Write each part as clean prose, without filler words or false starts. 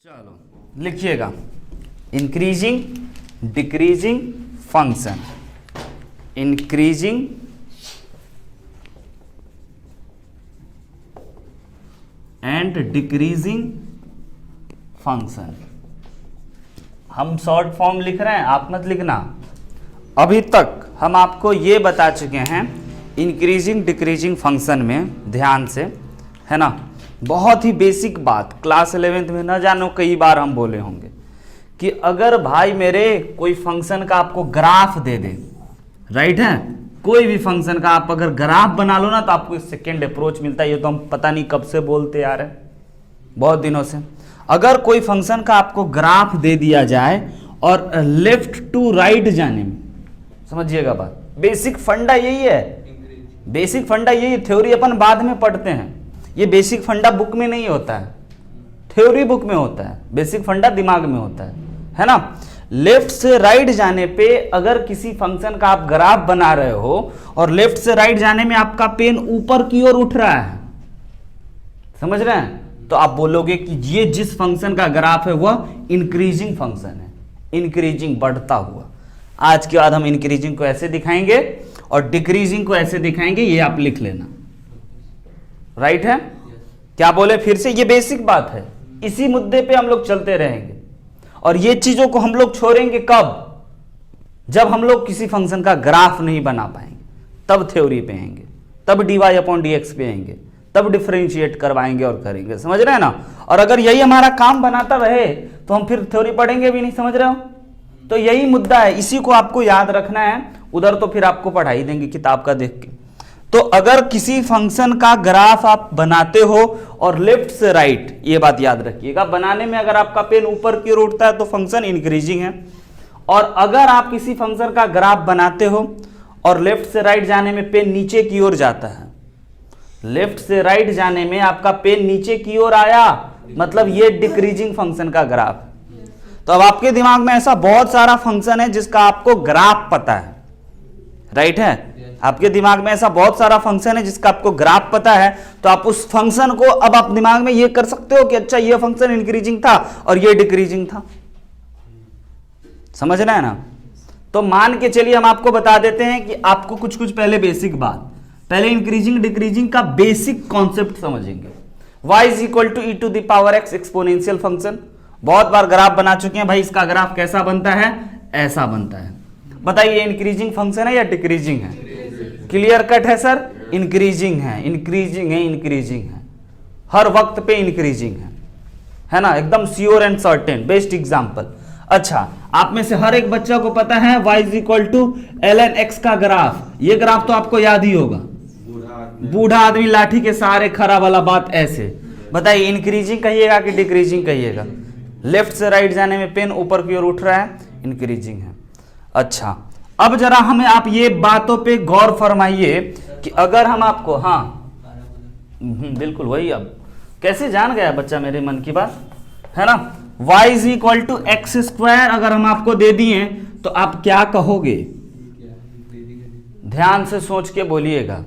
चलो लिखिएगा increasing decreasing function, increasing and decreasing function. हम शॉर्ट फॉर्म लिख रहे हैं, आप मत लिखना। अभी तक हम आपको ये बता चुके हैं इंक्रीजिंग डिक्रीजिंग फंक्शन में, ध्यान से, है ना। बहुत ही बेसिक बात, क्लास 11th में ना जानो कई बार हम बोले होंगे कि अगर भाई मेरे कोई फंक्शन का आपको ग्राफ दे दे, राइट है, कोई भी फंक्शन का आप अगर ग्राफ बना लो ना तो आपको सेकेंड अप्रोच मिलता है। ये तो हम पता नहीं कब से बोलते आ रहे हैं, बहुत दिनों से। अगर कोई फंक्शन का आपको ग्राफ दे दिया जाए और लेफ्ट टू राइट जाने में, समझिएगा बात, बेसिक फंडा यही है, बेसिक फंडा यही है। थ्योरी अपन बाद में पढ़ते हैं, ये बेसिक फंडा बुक में नहीं होता है, थ्योरी बुक में होता है, बेसिक फंडा दिमाग में होता है ना। लेफ्ट से राइट जाने पे अगर किसी फंक्शन का आप ग्राफ बना रहे हो और लेफ्ट से राइट जाने में आपका पेन ऊपर की ओर उठ रहा है, समझ रहे हैं, तो आप बोलोगे कि ये जिस फंक्शन का ग्राफ है वह इंक्रीजिंग फंक्शन है, इंक्रीजिंग, बढ़ता हुआ। आज के बाद हम इंक्रीजिंग को ऐसे दिखाएंगे और डिक्रीजिंग को ऐसे दिखाएंगे, ये आप लिख लेना, राइट है। क्या बोले फिर से, ये बेसिक बात है, इसी मुद्दे पे हम लोग चलते रहेंगे और ये चीजों को हम लोग छोड़ेंगे कब, जब हम लोग किसी फंक्शन का ग्राफ नहीं बना पाएंगे, तब थ्योरी पे आएंगे, तब dy/dx पे आएंगे, तब डिफरेंशिएट करवाएंगे और करेंगे, समझ रहे हैं ना। और अगर यही हमारा काम बनाता रहे तो हम फिर थ्योरी पढ़ेंगे भी नहीं, समझ रहे हो। तो यही मुद्दा है, इसी को आपको याद रखना है। उधर तो फिर आपको पढ़ाई देंगे किताब का देख के। तो अगर किसी फंक्शन का ग्राफ आप बनाते हो और लेफ्ट से राइट, ये बात याद रखिएगा, बनाने में अगर आपका पेन ऊपर की ओर उठता है तो फंक्शन इंक्रीजिंग है, और अगर आप किसी फंक्शन का ग्राफ बनाते हो और लेफ्ट से राइट जाने में पेन नीचे की ओर जाता है, लेफ्ट से राइट जाने में आपका पेन नीचे की ओर आया, मतलब ये डिक्रीजिंग फंक्शन का ग्राफ। तो अब आपके दिमाग में ऐसा बहुत सारा फंक्शन है जिसका आपको ग्राफ पता है, राइट है। आपके दिमाग में ऐसा बहुत सारा फंक्शन है जिसका आपको ग्राफ पता है, तो आप उस फंक्शन को अब आप दिमाग में ये कर सकते हो कि अच्छा ये फंक्शन इंक्रीजिंग था और ये डिक्रीजिंग था, समझ रहे हैं ना। तो मान के चलिए हम आपको बता देते हैं कि आपको कुछ कुछ पहले बेसिक बात, पहले इंक्रीजिंग डिक्रीजिंग का बेसिक कॉन्सेप्ट समझेंगे। y = e⁻x एक्सपोनेंशियल फंक्शन, बहुत बार ग्राफ बना चुके हैं भाई, इसका ग्राफ कैसा बनता है, ऐसा बनता है। बताइए इंक्रीजिंग फंक्शन है या डिक्रीजिंग है? क्लियर कट है सर, इंक्रीजिंग है, इंक्रीजिंग है, इंक्रीजिंग है, हर वक्त पे इंक्रीजिंग है ना, एकदम sure and certain, best example. अच्छा, आप में से हर एक बच्चा को पता है y = ln x का ग्राफ, ये ग्राफ तो आपको याद ही होगा, बूढ़ा आदमी लाठी के सहारे खड़ा वाला बात ऐसे। बताइए इंक्रीजिंग कहिएगा कि डिक्रीजिंग कहिएगा? लेफ्ट से राइट जाने में पेन ऊपर की ओर उठ रहा है, इंक्रीजिंग है। अच्छा, अब जरा हमें आप ये बातों पे गौर फरमाइए कि अगर हम आपको, हाँ बिल्कुल वही, अब कैसे जान गया बच्चा मेरे मन की बात, है ना। y = x² अगर हम आपको दे दिए तो आप क्या कहोगे, ध्यान से सोच के बोलिएगा,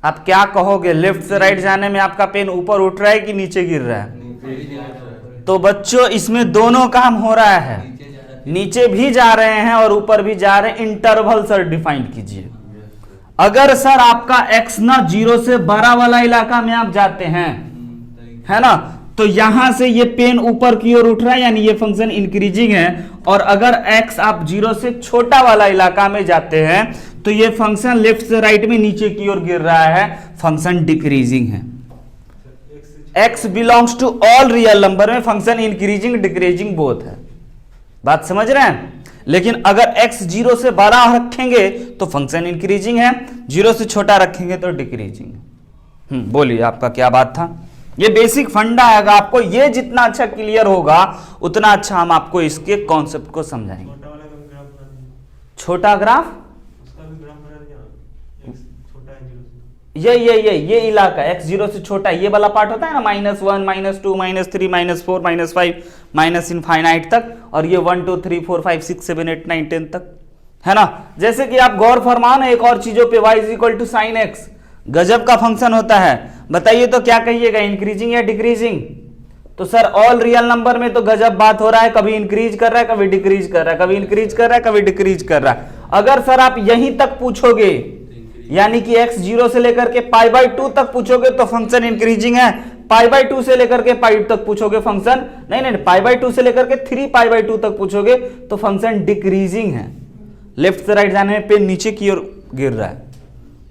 आप क्या कहोगे? लेफ्ट से राइट जाने में आपका पेन ऊपर उठ रहा है कि नीचे गिर रहा है? तो बच्चों इसमें दोनों काम हो रहा है, नीचे भी जा रहे हैं और ऊपर भी जा रहे हैं। इंटरवल सर डिफाइन कीजिए। अगर सर आपका x ना 0 से बड़ा वाला इलाका में आप जाते हैं, है ना, तो यहां से ये पेन ऊपर की ओर उठ रहा है, यानी ये फंक्शन इंक्रीजिंग है। और अगर x आप 0 से छोटा वाला इलाका में जाते हैं तो ये फंक्शन लेफ्ट से राइट में नीचे की ओर गिर रहा है, फंक्शन डिक्रीजिंग है। x belongs to all real number में फंक्शन इंक्रीजिंग डिक्रीजिंग बोथ है, बात समझ रहे हैं। लेकिन अगर x 0 से बड़ा रखेंगे तो फंक्शन इंक्रीजिंग है, 0 से छोटा रखेंगे तो डिक्रीजिंग है। बोलिए आपका क्या बात था? ये बेसिक फंडा है, अगर आपको ये जितना अच्छा क्लियर होगा उतना अच्छा हम आपको इसके कॉन्सेप्ट को समझाएंगे। छोटा ग्राफ, ये इलाका x 0 से छोटा, ये वाला पार्ट होता है ना, -1 -2 -3 -4 -5 माइनस इनफाइनाइट तक, और ये 1 2 3 4 5 6 7 8 9 10 तक, है ना। जैसे कि आप गौर फरमान एक और चीजों पे, y = sin x, गजब का फंक्शन होता है। बताइए तो क्या कहिएगा, इंक्रीजिंग या डिक्रीजिंग? तो सर ऑल रियल नंबर में तो गजब बात हो रहा है, कभी इंक्रीज कर रहा है, कभी डिक्रीज कर रहा है, कभी इंक्रीज कर रहा है, कभी डिक्रीज कर रहा है। अगर सर आप यहीं तक पूछोगे, यानी कि x 0 से लेकर के π/2 तक पूछोगे तो फंक्शन इंक्रीजिंग है, π/2 से लेकर के π तक पूछोगे फंक्शन नहीं π/2 से लेकर के 3π/2 तक पूछोगे तो फंक्शन डिक्रीजिंग है। लेफ्ट से राइट जाने में पेन नीचे की ओर गिर रहा है।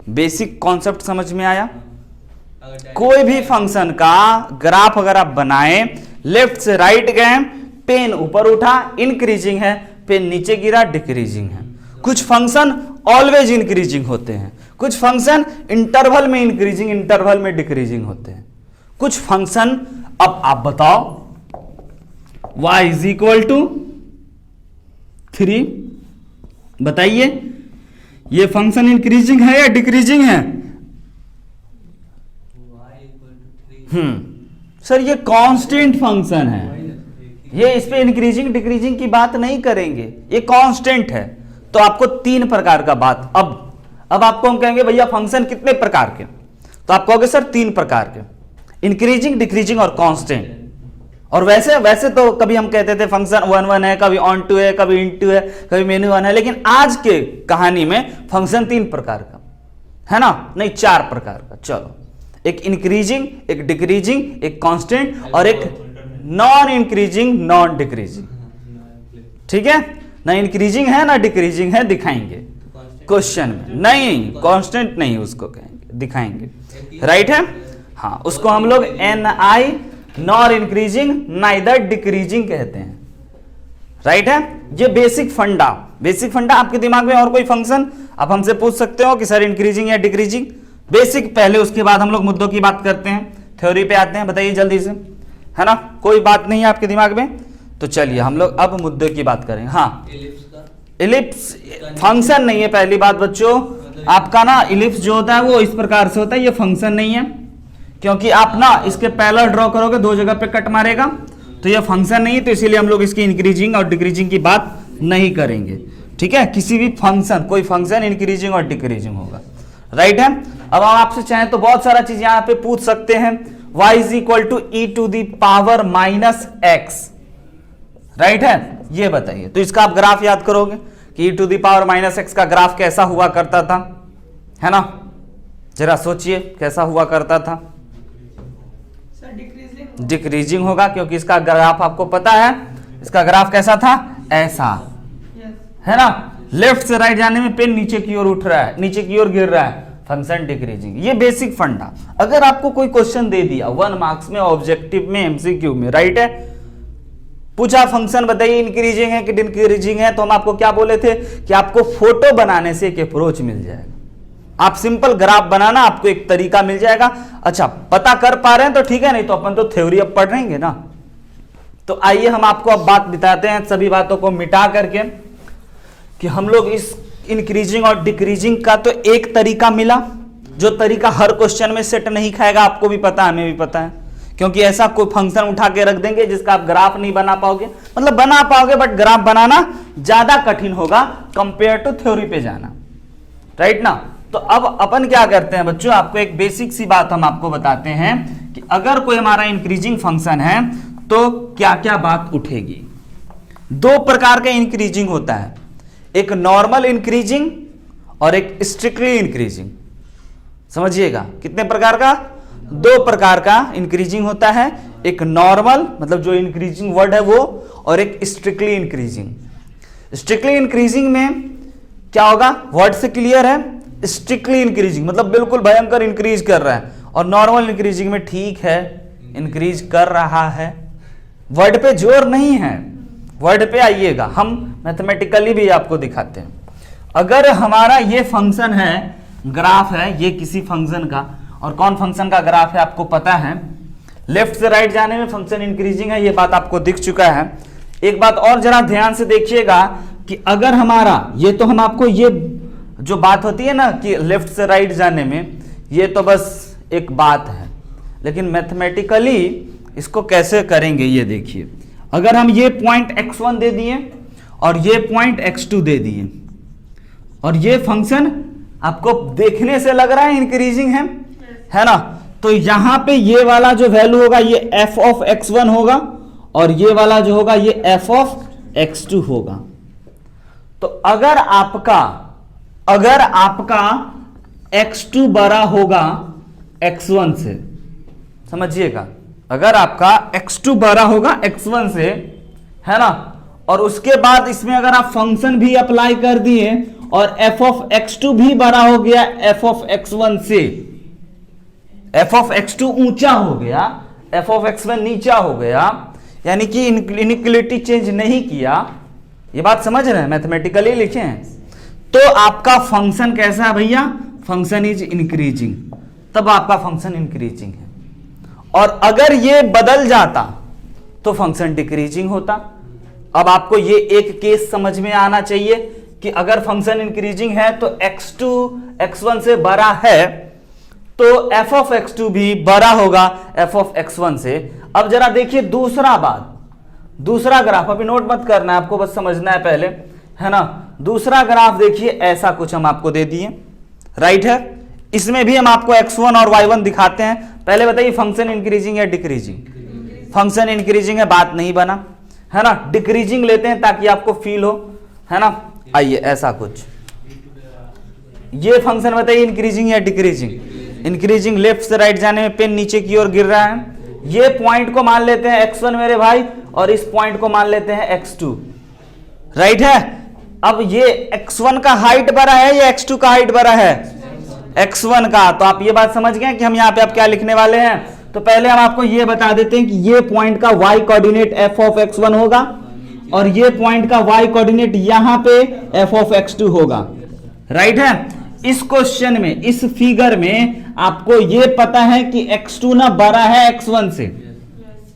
बेसिक कॉन्सेप्ट समझ में आया? कोई भी फंक्शन का ग्राफ अगर आप बनाएं, लेफ्ट से राइट गए, पेन ऊपर उठा इंक्रीजिंग है, पेन नीचे गिरा डिक्रीजिंग है। कुछ फंक्शन ऑलवेज इंक्रीजिंग होते हैं, कुछ फंक्शन इंटरवल में इंक्रीजिंग, इंटरवल में डिक्रीजिंग होते हैं। कुछ फंक्शन, अब आप बताओ, y = 3, बताइए ये फंक्शन इंक्रीजिंग है या डिक्रीजिंग है? सर ये कांस्टेंट फंक्शन है, ये इस पे इंक्रीजिंग डिक्रीजिंग की बात नहीं करेंगे, ये कांस्टेंट है। तो आपको 3 प्रकार का बात, अब आपको हम कहेंगे भैया फंक्शन कितने प्रकार के, तो आप कहोगे सर 3 प्रकार के, इंक्रीजिंग डिक्रीजिंग और कांस्टेंट। और वैसे तो कभी हम कहते थे फंक्शन 1 1 है, कभी ऑन टू है, कभी इनटू है, कभी मेनू 1 है, लेकिन आज के कहानी में फंक्शन 3 प्रकार का है ना, नहीं 4 प्रकार का। चलो, एक इंक्रीजिंग, एक डिक्रीजिंग, एक कांस्टेंट और एक नॉन इंक्रीजिंग नॉन डिक्रीजिंग। ठीक है ना, इंक्रीजिंग है ना डिक्रीजिंग है, दिखाएंगे क्वेश्चन में। नहीं कांस्टेंट नहीं उसको कहेंगे, दिखाएंगे। राइट है, हाँ, उसको हम लोग NI nor increasing neither decreasing कहते हैं। राइट है, ये बेसिक फंडा आपके दिमाग में। और कोई फंक्शन आप हमसे पूछ सकते हो कि सर इंक्रीजिंग या डिक्रीजिंग, बेसिक पहले, उसके बाद हम लोग मुद्दों की बात करते हैं, थ्योरी पे आते हैं। बताइए जल्दी से, है ना, कोई बात नहीं है आपके दिमाग में? तो चलिए हम लोग अब मुद्दों की बात करें। हाँ, इलिप्स फंक्शन नहीं है, पहली बात बच्चों, आपका ना इलिप्स जो होता है वो इस प्रकार से होता है, ये फंक्शन नहीं है, क्योंकि आप ना इसके पैरेलल ड्रॉ करोगे 2 जगह पे कट मारेगा, तो ये फंक्शन नहीं है, तो इसीलिए हम लोग इसकी इंक्रीजिंग और डिक्रीजिंग की बात नहीं करेंगे। ठीक है, किसी भी फंक्शन, कोई फंक्शन इंक्रीजिंग और डिक्रीजिंग होगा। राइट है, अब हम आपसे चाहें तो बहुत सारा चीज यहां पे पूछ सकते हैं। y = e⁻⁻x, राइट है, ये बताइए। तो इसका आप ग्राफ याद करोगे कि e⁻⁻x का ग्राफ कैसा हुआ करता था, है ना, जरा सोचिए कैसा हुआ करता था। डिक्रीजिंग होगा, क्योंकि इसका ग्राफ आपको पता है, इसका ग्राफ कैसा था, ऐसा, है ना, लेफ्ट से राइट जाने में पेन नीचे की ओर उठ रहा है, नीचे की ओर गिर रहा है, फंक्शन डिक्रीजिंग। ये बेसिक फंडा। अगर आपको कोई क्वेश्चन दे दिया 1 मार्क्स में, ऑब्जेक्टिव में, MCQ में, राइट है, पूछा फंक्शन बताइए इंक्रीजिंग है कि डिक्रीजिंग है, तो हम आपको क्या बोले थे कि आपको फोटो बनाने से एक अप्रोच मिल जाएगा। आप सिंपल ग्राफ बनाना, आपको एक तरीका मिल जाएगा। अच्छा, पता कर पा रहे हैं तो ठीक है, नहीं तो अपन तो थ्योरी अब पढ़ रहेंगे ना। तो आइए हम आपको अब बात बताते हैं, सभी बातों को मिटा करके, कि हम लोग इस इंक्रीजिंग और डिक्रीजिंग का तो एक तरीका मिला, जो तरीका हर क्वेश्चन में सेट नहीं खाएगा, आपको भी पता है, हमें भी पता है, क्योंकि ऐसा कोई फंक्शन उठा के रख देंगे जिसका आप ग्राफ नहीं बना पाओगे, मतलब बना पाओगे बट ग्राफ बनाना ज्यादा कठिन होगा कंपेयर टू थ्योरी पे जाना। राइट ना, तो अब अपन क्या करते हैं बच्चों, आपको एक बेसिक सी बात हम आपको बताते हैं कि अगर कोई हमारा इंक्रीजिंग फंक्शन है तो क्या क्या बात उठेगी। 2 प्रकार का इंक्रीजिंग होता है, एक नॉर्मल इंक्रीजिंग और एक स्ट्रिक्टली इंक्रीजिंग। समझिएगा, कितने प्रकार का, 2 प्रकार का इंक्रीजिंग होता है, एक नॉर्मल मतलब जो इंक्रीजिंग वर्ड है वो, और एक स्ट्रिक्टली इंक्रीजिंग। स्ट्रिक्टली इंक्रीजिंग में क्या होगा, वर्ड से क्लियर है, स्ट्रिक्टली इंक्रीजिंग मतलब बिल्कुल भयंकर इंक्रीज कर रहा है, और नॉर्मल इंक्रीजिंग में ठीक है इंक्रीज कर रहा है, वर्ड पे जोर नहीं है। वर्ड पे आइएगा, हम मैथमेटिकली भी आपको दिखाते हैं। अगर हमारा ये फंक्शन है, ग्राफ है ये किसी फंक्शन का, और कौन फंक्शन का ग्राफ है आपको पता है, लेफ्ट से राइट जाने में फंक्शन इंक्रीजिंग है, ये बात आपको दिख चुका है। एक बात और जरा ध्यान से देखिएगा कि अगर हमारा ये, तो हम आपको ये जो बात होती है ना कि लेफ्ट से राइट जाने में, ये तो बस एक बात है, लेकिन मैथमेटिकली इसको कैसे करेंगे ये देखिए। अगर हम ये पॉइंट x1 दे दिए और ये पॉइंट x2 दे दिए, और ये फंक्शन आपको देखने से लग रहा है इंक्रीजिंग है ना, तो यहां पे ये वाला जो वैल्यू होगा ये f ऑफ x1 होगा और ये वाला जो होगा ये f ऑफ x2 होगा। तो अगर आपका x2 बड़ा होगा x1 से, समझिएगा, अगर आपका x2 बड़ा होगा x1 से, है ना, और उसके बाद इसमें अगर आप फंक्शन भी अप्लाई कर दिए और f ऑफ x2 भी बड़ा हो गया f ऑफ x1 से, f ऑफ x2 ऊंचा हो गया, f ऑफ x1 नीचा हो गया, यानी कि इनइक्वालिटी चेंज नहीं किया, ये बात समझ रहे हैं, मैथमेटिकली लिखे हैं, तो आपका फंक्शन कैसा है भैया, फंक्शन इज इंक्रीजिंग, तब आपका फंक्शन इंक्रीजिंग है। और अगर ये बदल जाता तो फंक्शन डिक्रीजिंग होता। अब आपको ये एक केस समझ में आना चाहिए कि अगर फंक्शन इंक्रीजिंग है तो x2 x1 से बड़ा है तो f ऑफ x2 भी बड़ा होगा f ऑफ x1 से। अब जरा देखिए दूसरा बात, दूसरा ग्राफ, अभी नोट मत करना है, आपको बस समझना है पहले, है ना। दूसरा ग्राफ देखिए, ऐसा कुछ हम आपको दे दिए, राइट है। इसमें भी हम आपको x1 और y1 दिखाते हैं। पहले बताइए फंक्शन इंक्रीजिंग या डिक्रीजिंग? फंक्शन इंक्रीजिंग है, बात नहीं बना, है ना। डिक्रीजिंग लेते हैं ताकि आपको फील हो, है ना। आइए ऐसा कुछ, ये फंक्शन बताइए इंक्रीजिंग या डिक्रीजिंग? इंक्रीजिंग, लेफ्ट से राइट जाने में पेन नीचे की ओर गिर रहा है। ये पॉइंट को मान लेते हैं x1 मेरे भाई, और इस पॉइंट को मान लेते हैं x2, राइट है। अब ये x1 का हाइट बड़ा है या x2 का हाइट बड़ा है? x1 का। तो आप ये बात समझ गए कि हम यहाँ पे आप क्या लिखने वाले हैं। तो पहले हम आपको ये बता देते हैं कि ये पॉइंट का y coordinate f of x1 होगा और ये पॉइंट का y कोऑर्डिनेट यहां पे f ऑफ x2 होगा, राइट है। इस क्वेश्चन में, इस फिगर में आपको ये पता है कि x2 ना बड़ा है x1 से,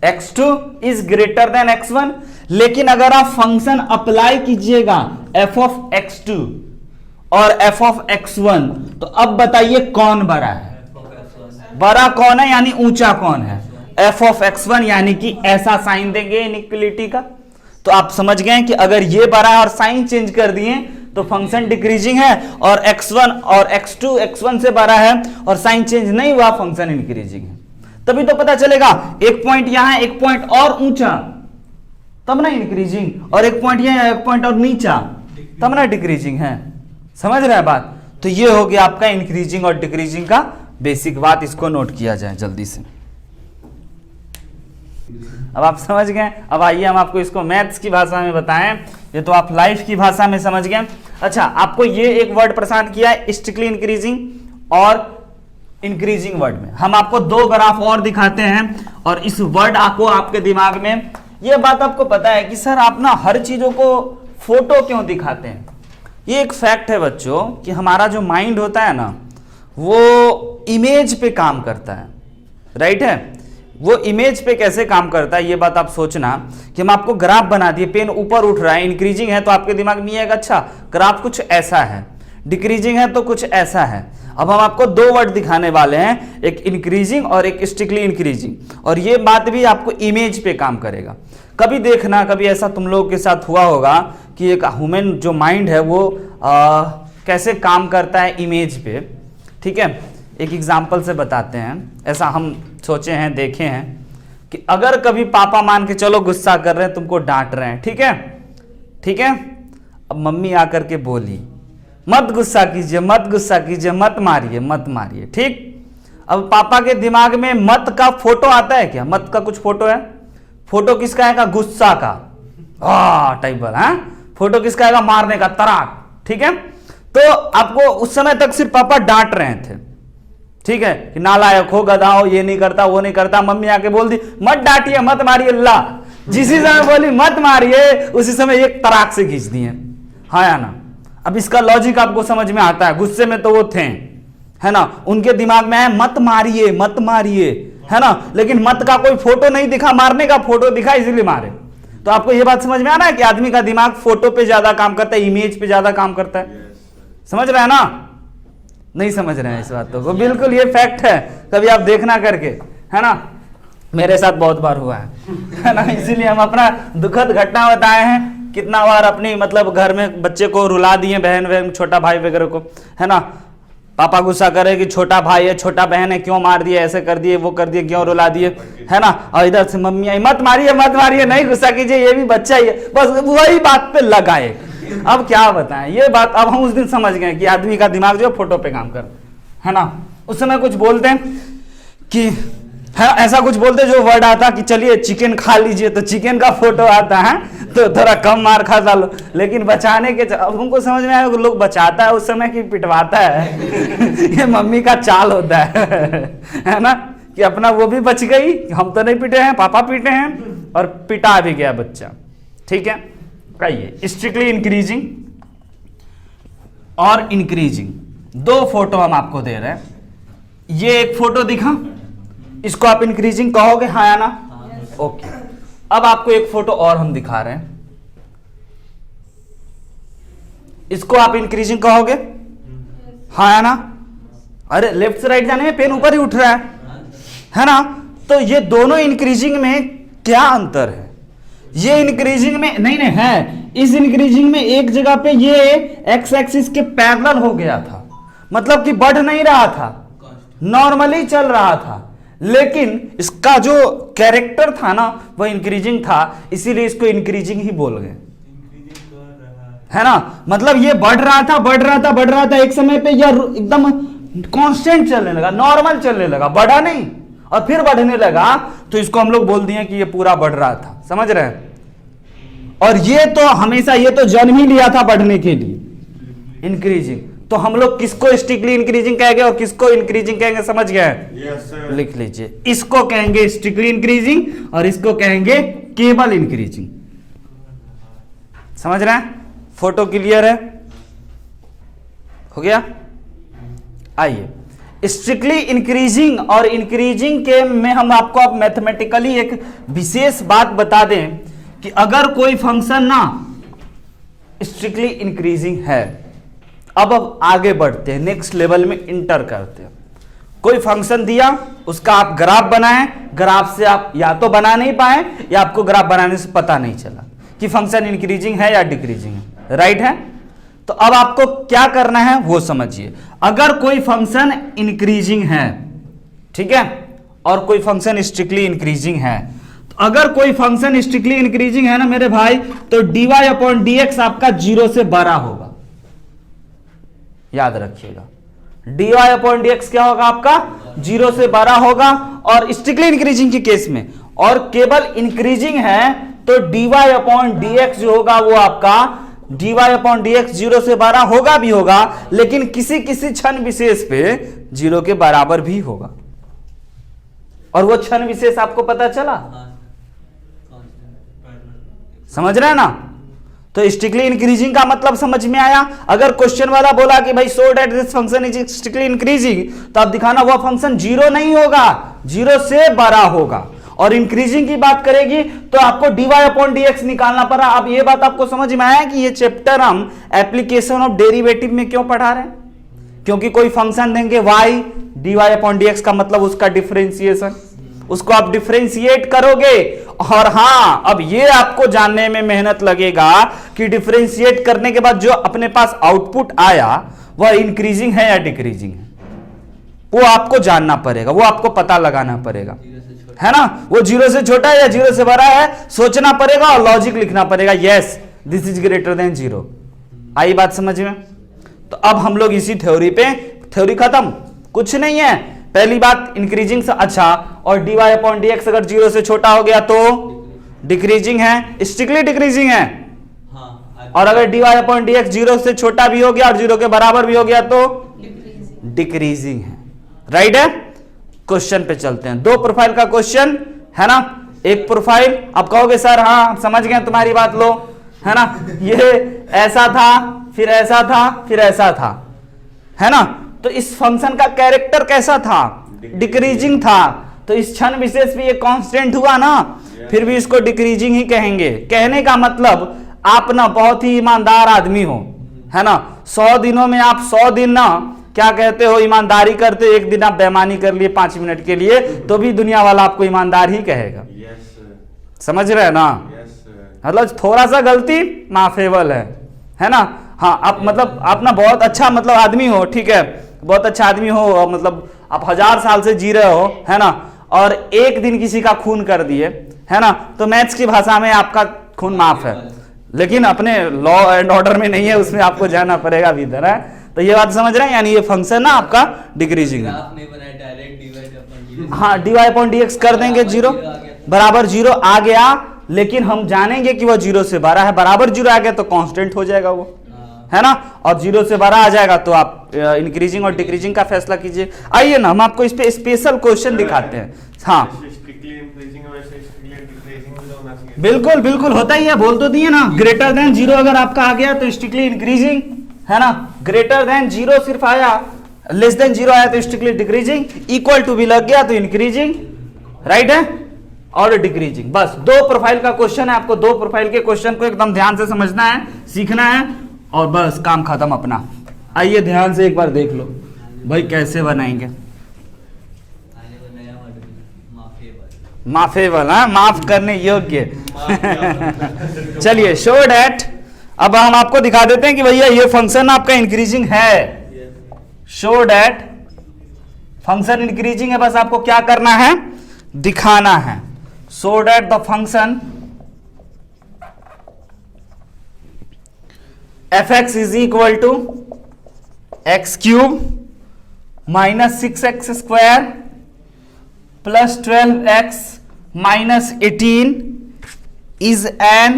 x2 is greater then x1। लेकिन अगर आप फंक्शन अप्लाई कीजिएगा f ऑफ x2 और f ऑफ x1, तो अब बताइए कौन बड़ा है? बड़ा कौन है यानी ऊंचा कौन है? f ऑफ x1, यानी कि ऐसा साइन देंगे इनइक्वालिटी का। तो आप समझ गए कि अगर ये बड़ा है और साइन चेंज कर दिए तो फंक्शन डिक्रीजिंग है, और x1 और x2 x1 से बड़ा है और साइन चेंज नहीं हुआ, फंक्शन इंक्रीजिंग है। तभी तो पता चलेगा, एक पॉइंट यहां, एक पॉइंट और ऊंचा, तब ना इंक्रीजिंग, और एक पॉइंट यहां, एक पॉइंट और नीचा, तब ना डिक्रीजिंग है। समझ रहे हैं बात? तो ये हो गया आपका इंक्रीजिंग और डिक्रीजिंग का बेसिक बात, इसको नोट किया जाए जल्दी से। अब आप समझ गए। अब आइए हम आपको इसको मैथ्स की भाषा में बताएं, ये तो आप लाइफ की भाषा में समझ गए। अच्छा, आपको ये एक वर्ड परेशान किया है, स्ट्रिक्टली इंक्रीजिंग और इंक्रीजिंग वर्ड में। हम आपको दो ग्राफ और दिखाते हैं और इस वर्ड आपको आपके दिमाग में ये बात आपको पता है कि सर आप ना हर चीजों को फोटो क्यों दिखाते हैं। ये एक फैक्ट है बच्चों कि हमारा जो माइंड होता है ना, वो इमेज पे काम करता है, राइट है। वो इमेज पे कैसे काम करता है ये बात आप सोचना कि हम आपको ग्राफ बना दिए, पेन ऊपर उठ रहा है, इंक्रीजिंग है तो आपके दिमाग में आएगा अच्छा ग्राफ कुछ ऐसा है, डिक्रीजिंग है तो कुछ ऐसा है। अब हम आपको दो वर्ड दिखाने वाले हैं, एक इंक्रीजिंग और एक स्ट्रिक्टली इंक्रीजिंग, और ये बात भी आपको इमेज पे काम करेगा। कभी देखना, कभी ऐसा तुम लोगों के साथ हुआ होगा कि एक ह्यूमन जो माइंड है वो कैसे काम करता है इमेज पे, ठीक है। एक एग्जाम्पल से बताते हैं। ऐसा हम सोचे हैं, देखे हैं कि अगर कभी पापा मान के चलो गुस्सा कर रहे हैं, तुमको डांट रहे हैं, ठीक है, ठीक है। अब मम्मी आकर के बोली मत गुस्सा कीजिए, मत गुस्सा कीजिए, मत मारिए, मत मारिए, ठीक। अब पापा के दिमाग में मत का फोटो आता है क्या? मत का कुछ फोटो है? फोटो किसका आएगा? गुस्सा का, टाइप वाला, फोटो किसका आएगा? मारने का, तराक, ठीक है। तो आपको उस समय तक सिर्फ पापा डांट रहे थे, ठीक है, कि नालायक हो, गधा हो, ये नहीं करता, वो नहीं करता। मम्मी आके बोल दी मत डांटिए, मत मारिए, अल्लाह जिस समय बोली मत मारिए उसी समय एक तराक से खींच दिए, हाँ या ना। अब इसका लॉजिक आपको समझ में आता है। गुस्से में तो वो थे, है ना, उनके दिमाग में है मत मारिए, मत मारिए, है ना, लेकिन मत का कोई फोटो नहीं दिखा, मारने का फोटो दिखा, इसीलिए मारे। तो आपको ये बात समझ में आ रहा है कि आदमी का दिमाग फोटो पे ज्यादा काम करता है, इमेज पे ज्यादा काम करता है। समझ रहे हैं ना? नहीं समझ रहे हैं इस बात को? बिल्कुल ये फैक्ट है, कभी आप देखना करके, है ना। मेरे साथ बहुत बार हुआ है ना, इसीलिए हम अपना दुखद घटना बताए हैं। कितना बार अपनी मतलब घर में बच्चे को रुला दिए, बहन छोटा भाई वगैरह को, है ना। पापा गुस्सा करे कि छोटा भाई है, छोटा बहन है, क्यों मार दिए, ऐसे कर दिए, वो कर दिए, क्यों रुला दिए, है ना। और इधर से मम्मी आई, मत मारिए मत मारिए, नहीं गुस्सा कीजिए, ये भी बच्चा ही है, बस वही बात पे लगाए। अब क्या बताएं, ये बात अब हम उस दिन समझ गए कि आदमी का दिमाग जो फोटो पे काम कर, है ना। उस समय कुछ बोलते हैं कि है, ऐसा कुछ बोलते जो वर्ड आता कि चलिए चिकन खा लीजिए, तो चिकन का फोटो आता है तो थोड़ा कम मार खाता लो। लेकिन बचाने के, अब हमको समझ में आया लोग बचाता है उस समय कि पिटवाता है। ये मम्मी का चाल होता है ना, कि अपना वो भी बच गई, हम तो नहीं पिटे हैं, पापा पीटे हैं, और पिटा भी गया बच्चा। ठीक है, आइए स्ट्रिक्टली इंक्रीजिंग और इंक्रीजिंग, दो फोटो हम आपको दे रहे हैं। ये एक फोटो दिखा, इसको आप इंक्रीजिंग कहोगे, हाँ या ना? ओके। अब आपको एक फोटो और हम दिखा रहे हैं, इसको आप इंक्रीजिंग कहोगे, हाँ या ना? अरे लेफ्ट से राइट जाने में पेन ऊपर ही उठ रहा है ना। तो ये दोनों इंक्रीजिंग में क्या अंतर है? ये इंक्रीजिंग में नहीं है, इस इंक्रीजिंग में एक जगह पे ये एक्स एक्सिस के पैरेलल हो गया था, मतलब कि बढ़ नहीं रहा था, नॉर्मली चल रहा था। लेकिन इसका जो कैरेक्टर था ना वो इंक्रीजिंग था, इसीलिए इसको इंक्रीजिंग ही बोल गए, है ना। मतलब ये बढ़ रहा था बढ़ रहा था बढ़ रहा था, एक समय पे यह एकदम कांस्टेंट चलने लगा, नॉर्मल चलने लगा, बढ़ा नहीं, और फिर बढ़ने लगा, तो इसको हम लोग बोल दिए कि ये पूरा बढ़ रहा था। समझ रहे हैं? और ये तो हमेशा, ये तो जन्म ही लिया था बढ़ने के लिए, इंक्रीजिंग। तो हम लोग किसको स्ट्रिक्टली इंक्रीजिंग कहेंगे और किसको इंक्रीजिंग कहेंगे, समझ गए? yes, लिख लीजिए, इसको कहेंगे स्ट्रिक्टली इंक्रीजिंग और इसको कहेंगे केवल इंक्रीजिंग। समझ रहे हैं? फोटो क्लियर है? हो गया? आइए स्ट्रिक्टली इंक्रीजिंग और इंक्रीजिंग के में हम आपको अब मैथमेटिकली एक विशेष बात बता दें कि अगर कोई फंक्शन ना स्ट्रिक्टली इंक्रीजिंग है, अब आगे बढ़ते हैं, नेक्स्ट लेवल में इंटर करते हैं। कोई फंक्शन दिया, उसका आप ग्राफ बनाएं, ग्राफ से आप या तो बना नहीं पाए या आपको ग्राफ बनाने से पता नहीं चला कि फंक्शन इंक्रीजिंग है या डिक्रीजिंग है, राइट है। तो अब आपको क्या करना है वो समझिए। अगर कोई फंक्शन इंक्रीजिंग है, ठीक है, और कोई फंक्शन स्ट्रिक्टली इंक्रीजिंग है, तो अगर कोई फंक्शन स्ट्रिक्टली इंक्रीजिंग है ना मेरे भाई, तो dy अपॉन dx आपका 0 से बड़ा होगा, याद रखिएगा। dy अपॉन dx क्या होगा आपका? 0 से बड़ा होगा। और स्ट्रिक्टली इंक्रीजिंग के केस में, और केवल इंक्रीजिंग है तो dy अपॉन dx जो होगा वो आपका dy अपॉन dx 0 से बड़ा होगा भी होगा, लेकिन किसी किसी क्षण विशेष पे 0 के बराबर भी होगा। और वो क्षण विशेष आपको पता चला? समझ रहे हैं ना? तो स्ट्रिक्टली इंक्रीजिंग का मतलब समझ में आया। अगर क्वेश्चन वाला बोला कि भाई so that this function is strictly increasing, तो आप दिखाना वह फंक्शन 0 नहीं होगा, 0 से बड़ा होगा। और इंक्रीजिंग की बात करेगी तो आपको dy अपॉन dx निकालना पड़ा। अब ये बात आपको समझ में आया कि ये चैप्टर हम एप्लीकेशन ऑफ डेरिवेटिव में क्यों पढ़ा रहे हैं? क्योंकि कोई फंक्शन देंगे y, dy अपॉन dx का मतलब उसका डिफरेंशिएशन, उसको आप डिफरेंशिएट करोगे। और हां, अब ये आपको जानने में मेहनत लगेगा कि डिफरेंशिएट करने के बाद जो अपने पास आउटपुट आया वह इंक्रीजिंग है या डिक्रीजिंग है, वो आपको जानना पड़ेगा, वो आपको पता लगाना पड़ेगा, है ना। वो 0 से छोटा है या 0 से बड़ा है, सोचना पड़ेगा और लॉजिक लिखना पड़ेगा, yes this is greater than 0। आई बात समझ में? तो अब हम लोग इसी थ्योरी पे, थ्योरी खत्म, कुछ नहीं है। पहली बात इंक्रीजिंग से, अच्छा, और dy अपॉन dx अगर 0 से छोटा हो गया तो डिक्रीजिंग है, स्ट्रिक्टली डिक्रीजिंग है। और अगर dy अपॉन dx 0 से छोटा भी हो गया और 0 के बराबर भी हो गया तो डिक्रीजिंग है, राइट है। क्वेश्चन पे चलते हैं। 2 प्रोफाइल का क्वेश्चन है ना, एक प्रोफाइल। आप कहोगे सर हाँ समझ गए तुम्हारी बात, लो, है ना, ये ऐसा था, फिर ऐसा था, फिर ऐसा था, है ना। तो इस फंक्शन का कैरेक्टर कैसा था? डिक्रीजिंग था। तो इस क्षण विशेष भी ये कांस्टेंट हुआ ना, फिर भी इसको डिक्रीजिंग ही कहेंगे। कहने का मतलब आप ना बहुत ही ईमानदार आदमी हो, है ना। 100 दिनों में आप 100 दिन ना क्या कहते हो, ईमानदारी करते, एक दिन आप बेईमानी कर लिए 5 मिनट के लिए, तो भी दुनिया वाला आपको ईमानदार ही कहेगा। समझ रहे हैं ना? मतलब थोड़ा सा गलती माफेबल है ना। हाँ, आप मतलब आप ना बहुत अच्छा मतलब आदमी हो, ठीक है, बहुत अच्छा आदमी हो, मतलब आप 1000 साल से जी रहे हो, है ना, और एक दिन किसी का खून कर दिए, है ना, तो मैथ्स की भाषा में आपका खून माफ है, लेकिन अपने लॉ एंड ऑर्डर में नहीं है, उसमें आपको जाना पड़ेगा भीतर, है। तो ये बात समझ रहे हैं, यानी ये फंक्शन ना आपका डिक्रीजिंग है। हाँ, dy/dx कर देंगे 0 बराबर 0 आ गया, लेकिन हम जानेंगे कि वो 0 से बड़ा है, बराबर 0 आ गया तो कांस्टेंट हो जाएगा वो, है ना, और 0 से बड़ा आ जाएगा तो आप इंक्रीजिंग और डिक्रीजिंग का फैसला कीजिए। आइए ना हम आपको इस पे स्पेशल क्वेश्चन दिखाते हैं। हाँ बिल्कुल बिल्कुल होता ही है, बोल तो दिए ना, ग्रेटर देन 0 अगर आपका आ गया तो स्ट्रिक्टली इंक्रीजिंग, है ना, ग्रेटर देन 0 सिर्फ आया, लेस देन 0 आया तो स्ट्रिक्टली डिक्रीजिंग, इक्वल टू भी लग गया तो इंक्रीजिंग, राइट है, और डिक्रीजिंग। बस 2 प्रोफाइल का क्वेश्चन है, आपको 2 प्रोफाइल के क्वेश्चन को एकदम ध्यान से समझना है, सीखना है, और बस काम खत्म अपना। आइए ध्यान से एक बार देख लो भाई कैसे बनाएंगे। माफेबल, हाँ, माफ करने योग्य। चलिए शो डैट, अब हम आपको दिखा देते हैं कि भैया ये फंक्शन आपका इंक्रीजिंग है। शो डैट फंक्शन इंक्रीजिंग है, बस आपको क्या करना है, दिखाना है। Show that the function fx is equal to X cube minus 6x square plus 12x minus 18 is an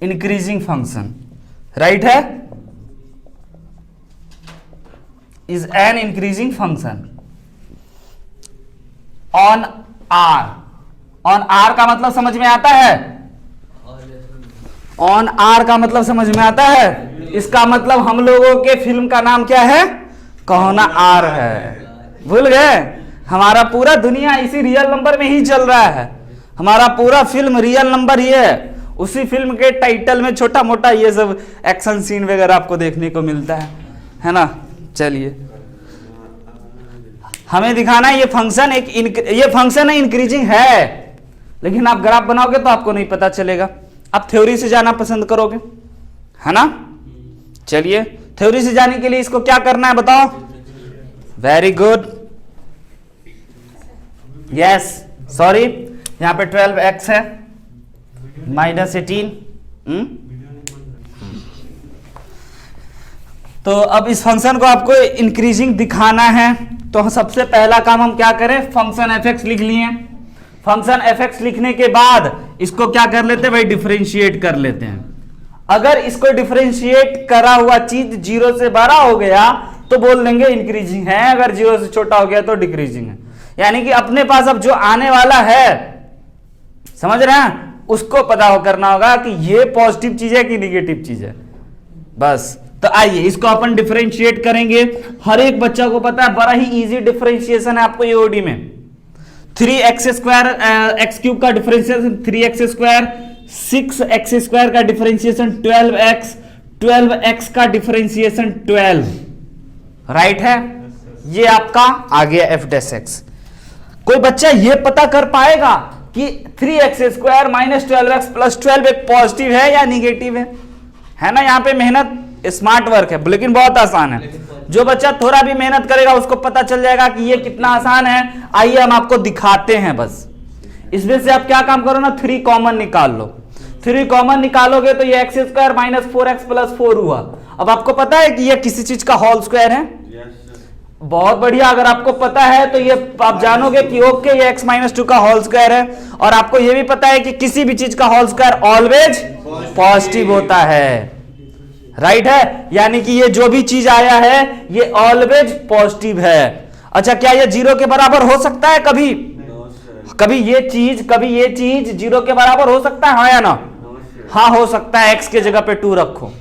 increasing function, right है, is an increasing function on R. On R का मतलब समझ में आता है, ऑन आर का मतलब समझ में आता है, इसका मतलब हम लोगों के फिल्म का नाम क्या है, कहो ना आर है। भूल गए, हमारा पूरा दुनिया इसी रियल नंबर में ही चल रहा है, हमारा पूरा फिल्म रियल नंबर ही है। उसी फिल्म के टाइटल में छोटा मोटा ये सब एक्शन सीन वगैरह आपको देखने को मिलता है ना। चलिए हमें दिखाना है ये फंक्शन ये फंक्शन है इंक्रीजिंग है, लेकिन आप ग्राफ बनाओगे तो आपको नहीं पता चलेगा, आप थ्योरी से जाना पसंद करोगे, है ना। चलिए थ्योरी से जाने के लिए इसको क्या करना है बताओ। वेरी गुड, यस, सॉरी यहां पे 12x है माइनस 18। तो अब इस फंक्शन को आपको इंक्रीजिंग दिखाना है, तो सबसे पहला काम हम क्या करें, फंक्शन fx लिख लिए। फंक्शन fx लिखने के बाद इसको क्या कर लेते हैं भाई, डिफरेंशिएट कर लेते हैं। अगर इसको डिफरेंशिएट करा हुआ चीज 0 से बड़ा हो गया तो बोल देंगे इंक्रीजिंग है, अगर 0 से छोटा हो गया तो डिक्रीजिंग है। यानी कि अपने पास अब जो आने वाला है, समझ रहे हैं, उसको पता करना होगा कि ये पॉजिटिव चीज है कि निगेटिव चीज है। बस तो आइए इसको अपन डिफरेंशिएट करेंगे। हर एक बच्चा को पता है, बड़ा ही इजी डिफरेंशिएशन है आपको एओडी में। 3x स्क्वायर एक्स क्यूब का differentiation 3x square, 6x square का डिफरेंशिएशन 12x, 12x का डिफरेंशिएशन 12, राइट है। ये आपका आ गया f डैश x। कोई बच्चा ये पता कर पाएगा कि 3x square minus 12x plus 12 एक पॉजिटिव है या निगेटिव है ना। यहाँ पे मेहनत स्मार्ट वर्क है, लेकिन बहुत आसान है। जो बच्चा थोड़ा भी मेहनत करेगा उसको पता चल जाएगा कि ये कितना आसान है। आइए हम आपको दिखाते हैं। बस इसमें से आप क्या काम करो ना, 3 कॉमन निकाल लो। 3 कॉमन निकालोगे तो ये x square minus 4x plus 4 हुआ। अब आपको पता है कि ये किसी चीज का होल स्क्वायर है। बहुत बढ़िया, अगर आपको पता है तो ये आप जानोगे कि ओके ये x माइनस 2 का होल स्क्वायर है। और आपको ये भी पता है कि किसी भी चीज का होल स्क्वायर ऑलवेज पॉजिटिव होता है, राइट है। यानी कि ये जो भी चीज आया है ये ऑलवेज पॉजिटिव है। अच्छा, क्या ये 0 के बराबर हो सकता है कभी? कभी ये चीज 0 के बराबर हो सकता है, हाँ या ना? हाँ हो सकता है। x के जगह पे 2 रखो।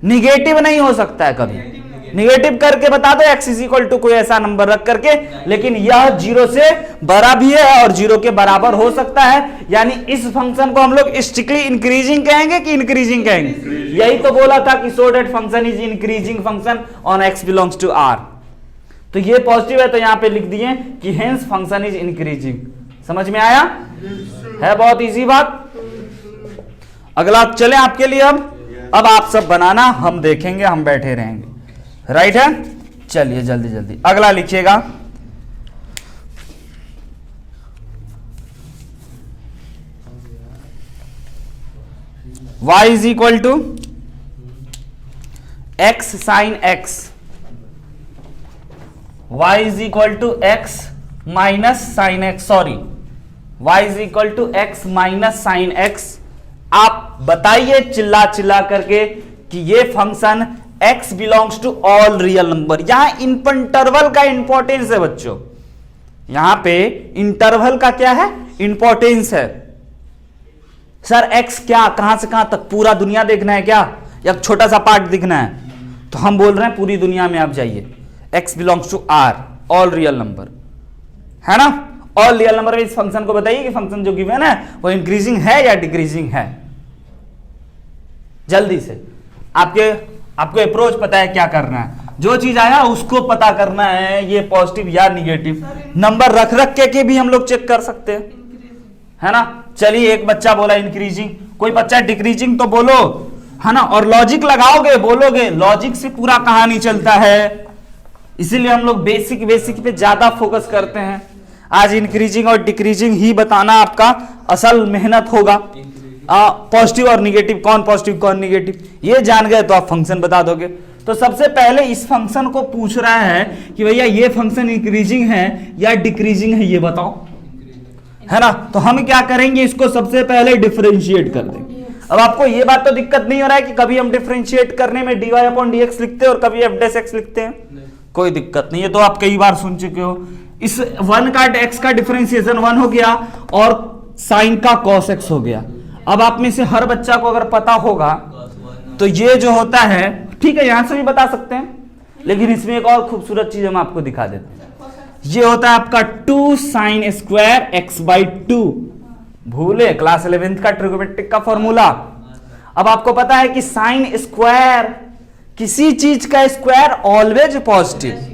निगेटिव नहीं हो सकता है कभी। निगेटिव करके बता दो x इज इक्वल टू कोई ऐसा नंबर रख करके, लेकिन यह 0 से बड़ा भी है और 0 के बराबर हो सकता है। यानी इस फंक्शन को हम लोग स्ट्रिक्टली इंक्रीजिंग कहेंगे कि इंक्रीजिंग कहेंगे? यही तो बोला था कि so that function is increasing function on x belongs to r। तो ये पॉजिटिव है तो यहां पे लिख दिए कि हेंस फंक्शन इज इंक्रीजिंग। समझ में आया? है बहुत इजी बात। अगला चले आपके लिए। अब आप सब बनाना, हम देखेंगे, हम बैठे रहेंगे, राइट है। चलिए जल्दी जल्दी अगला लिखिएगा। y is equal to x sine x, y is equal to x minus sine x, sorry y is equal to x minus sine x. आप बताइए चिल्ला चिल्ला करके कि ये function x belongs to all real number. यहां interval का importance है बच्चों, यहां पे इंटरवल का क्या है, इंपॉर्टेंस है। सर x क्या, कहां से कहां तक, पूरा दुनिया देखना है क्या, या छोटा सा पार्ट दिखना है? तो हम बोल रहे हैं पूरी दुनिया में आप जाइए, x belongs to r, all real number, है ना। ऑल रियल नंबर में इस फंक्शन को बताइए कि फंक्शन जो गिवन है वो इंक्रीजिंग है या डिक्रीजिंग है। जल्दी से आपको अप्रोच पता है क्या करना है, जो चीज आया उसको पता करना है, ये पॉजिटिव या निगेटिव। नंबर रख रख के भी हम लोग चेक कर सकते हैं, है ना। चलिए एक बच्चा बोला इंक्रीजिंग, कोई बच्चा डिक्रीजिंग तो बोलो, है ना। और लॉजिक लगाओगे, बोलोगे, लॉजिक से पूरा कहानी चलता है, इसीलिए हम लोग बेसिक पे ज्यादा फोकस करते हैं। आज इंक्रीजिंग और डिक्रीजिंग ही बताना आपका असल मेहनत होगा। पॉजिटिव और निगेटिव, कौन पॉजिटिव कौन निगेटिव, ये जान गए तो आप फंक्शन बता दोगे। तो सबसे पहले इस फंक्शन को पूछ रहा है कि भैया ये फंक्शन इंक्रीजिंग है या डिक्रीजिंग है, ये बताओ, है ना। तो हम क्या करेंगे, इसको सबसे पहले डिफरेंशिएट कर देंगे। अब आपको ये बात तो दिक्कत नहीं हो रहा है कि कभी हम डिफरेंशिएट करने में dy अपॉन dx लिखते हैं और कभी f डैश x लिखते हैं, कोई दिक्कत नहीं है, तो आप कई बार सुन चुके हो। इस 1 का x का डिफरेंशिएशन 1 हो गया और साइन का cos x हो गया। अब आप में से हर बच्चा को अगर पता होगा तो ये जो होता है, ठीक है यहां से भी बता सकते हैं, लेकिन इसमें एक और खूबसूरत चीज हम आपको दिखा देते हैं। ये होता है आपका 2 साइन स्क्वायर x बाई 2, भूले क्लास 11th का ट्रिगोमेट्रिक का फॉर्मूला। अब आपको पता है कि साइन स्क्वायर, किसी चीज का square always positive,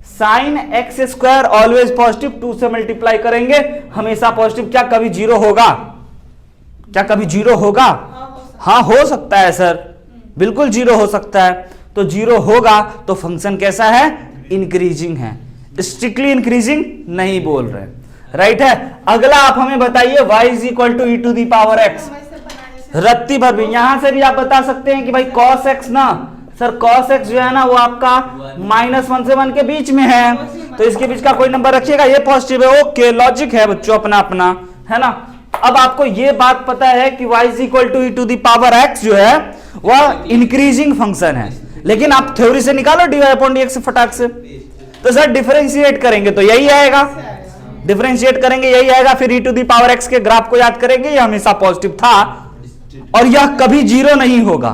sine x square always positive, 2 से मल्टीप्लाई करेंगे हमेशा पॉजिटिव। क्या कभी जीरो होगा, क्या कभी जीरो होगा? हाँ हो सकता है सर, बिल्कुल जीरो हो सकता है। तो जीरो होगा तो फंक्शन कैसा है, इंक्रीजिंग है, स्ट्रिक्टली इंक्रीजिंग नहीं बोल रहे, राइट है। अगला आप हमें बताइए y is equal to e to the power x, रत्ती भर भी यहां से भी आप बता सकते हैं कि भाई cos x ना, सर cos x जो है ना वो आपका -1 से 1 के बीच में है, तो इसके बीच का कोई नंबर रखिएगा, ये पॉजिटिव है। ओके, लॉजिक है बच्चों अपना अपना, है ना। अब आपको ये बात पता है कि y is equal to e to the power x जो है वह इंक्रीजिंग फंक्शन है, लेकिन आप थ्योरी से निकालो dy अपॉन dx से फटाक से, तो सर डिफरेंशिएट करेंगे तो यही आएगा, डिफरेंशिएट करेंगे यही आएगा। फिर ई टू दी पावर x के ग्राफ को याद करेंगे, ये हमेशा पॉजिटिव था और यह कभी जीरो नहीं होगा,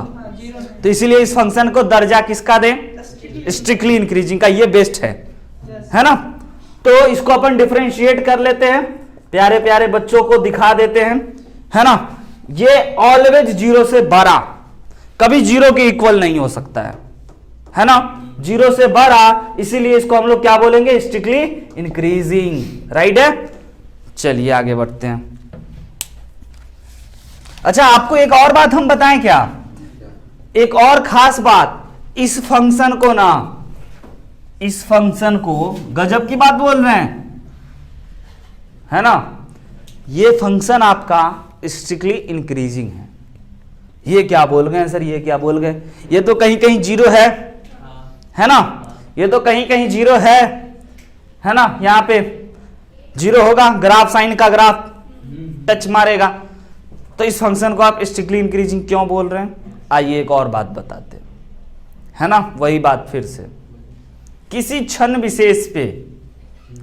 तो इसीलिए इस फंक्शन को दर्जा किसका दें, स्ट्रिक्टली इंक्रीजिंग का, ये बेस्ट है ना। तो इसको अपन डिफरेंशिएट कर लेते हैं, प्यारे प्यारे बच्चों को दिखा देते हैं, है ना। ये ऑलवेज जीरो से बड़ा, कभी जीरो के इक्वल नहीं हो सकता है ना, जीरो से बड़ा, इसीलिए इसको हम लोग क्या बोलेंगे, स्ट्रिक्टली इंक्रीजिंग, राइट है। चलिए आगे बढ़ते हैं। अच्छा आपको एक और बात हम बताएं क्या, एक और खास बात, इस फंक्शन को ना, इस फंक्शन को गजब की बात बोल रहे हैं, है ना। ये फंक्शन आपका स्ट्रिक्टली इंक्रीजिंग है। ये क्या बोल गए सर, ये क्या बोल गए, ये तो कहीं कहीं जीरो है ना, ये तो कहीं कहीं जीरो है ना, यहां पे जीरो होगा, ग्राफ साइन का ग्राफ टच मारेगा, तो इस फंक्शन को आप स्ट्रिक्टली इंक्रीजिंग क्यों बोल रहे हैं। आइए एक और बात बताते हैं, है ना। वही बात फिर से, किसी क्षण विशेष पे,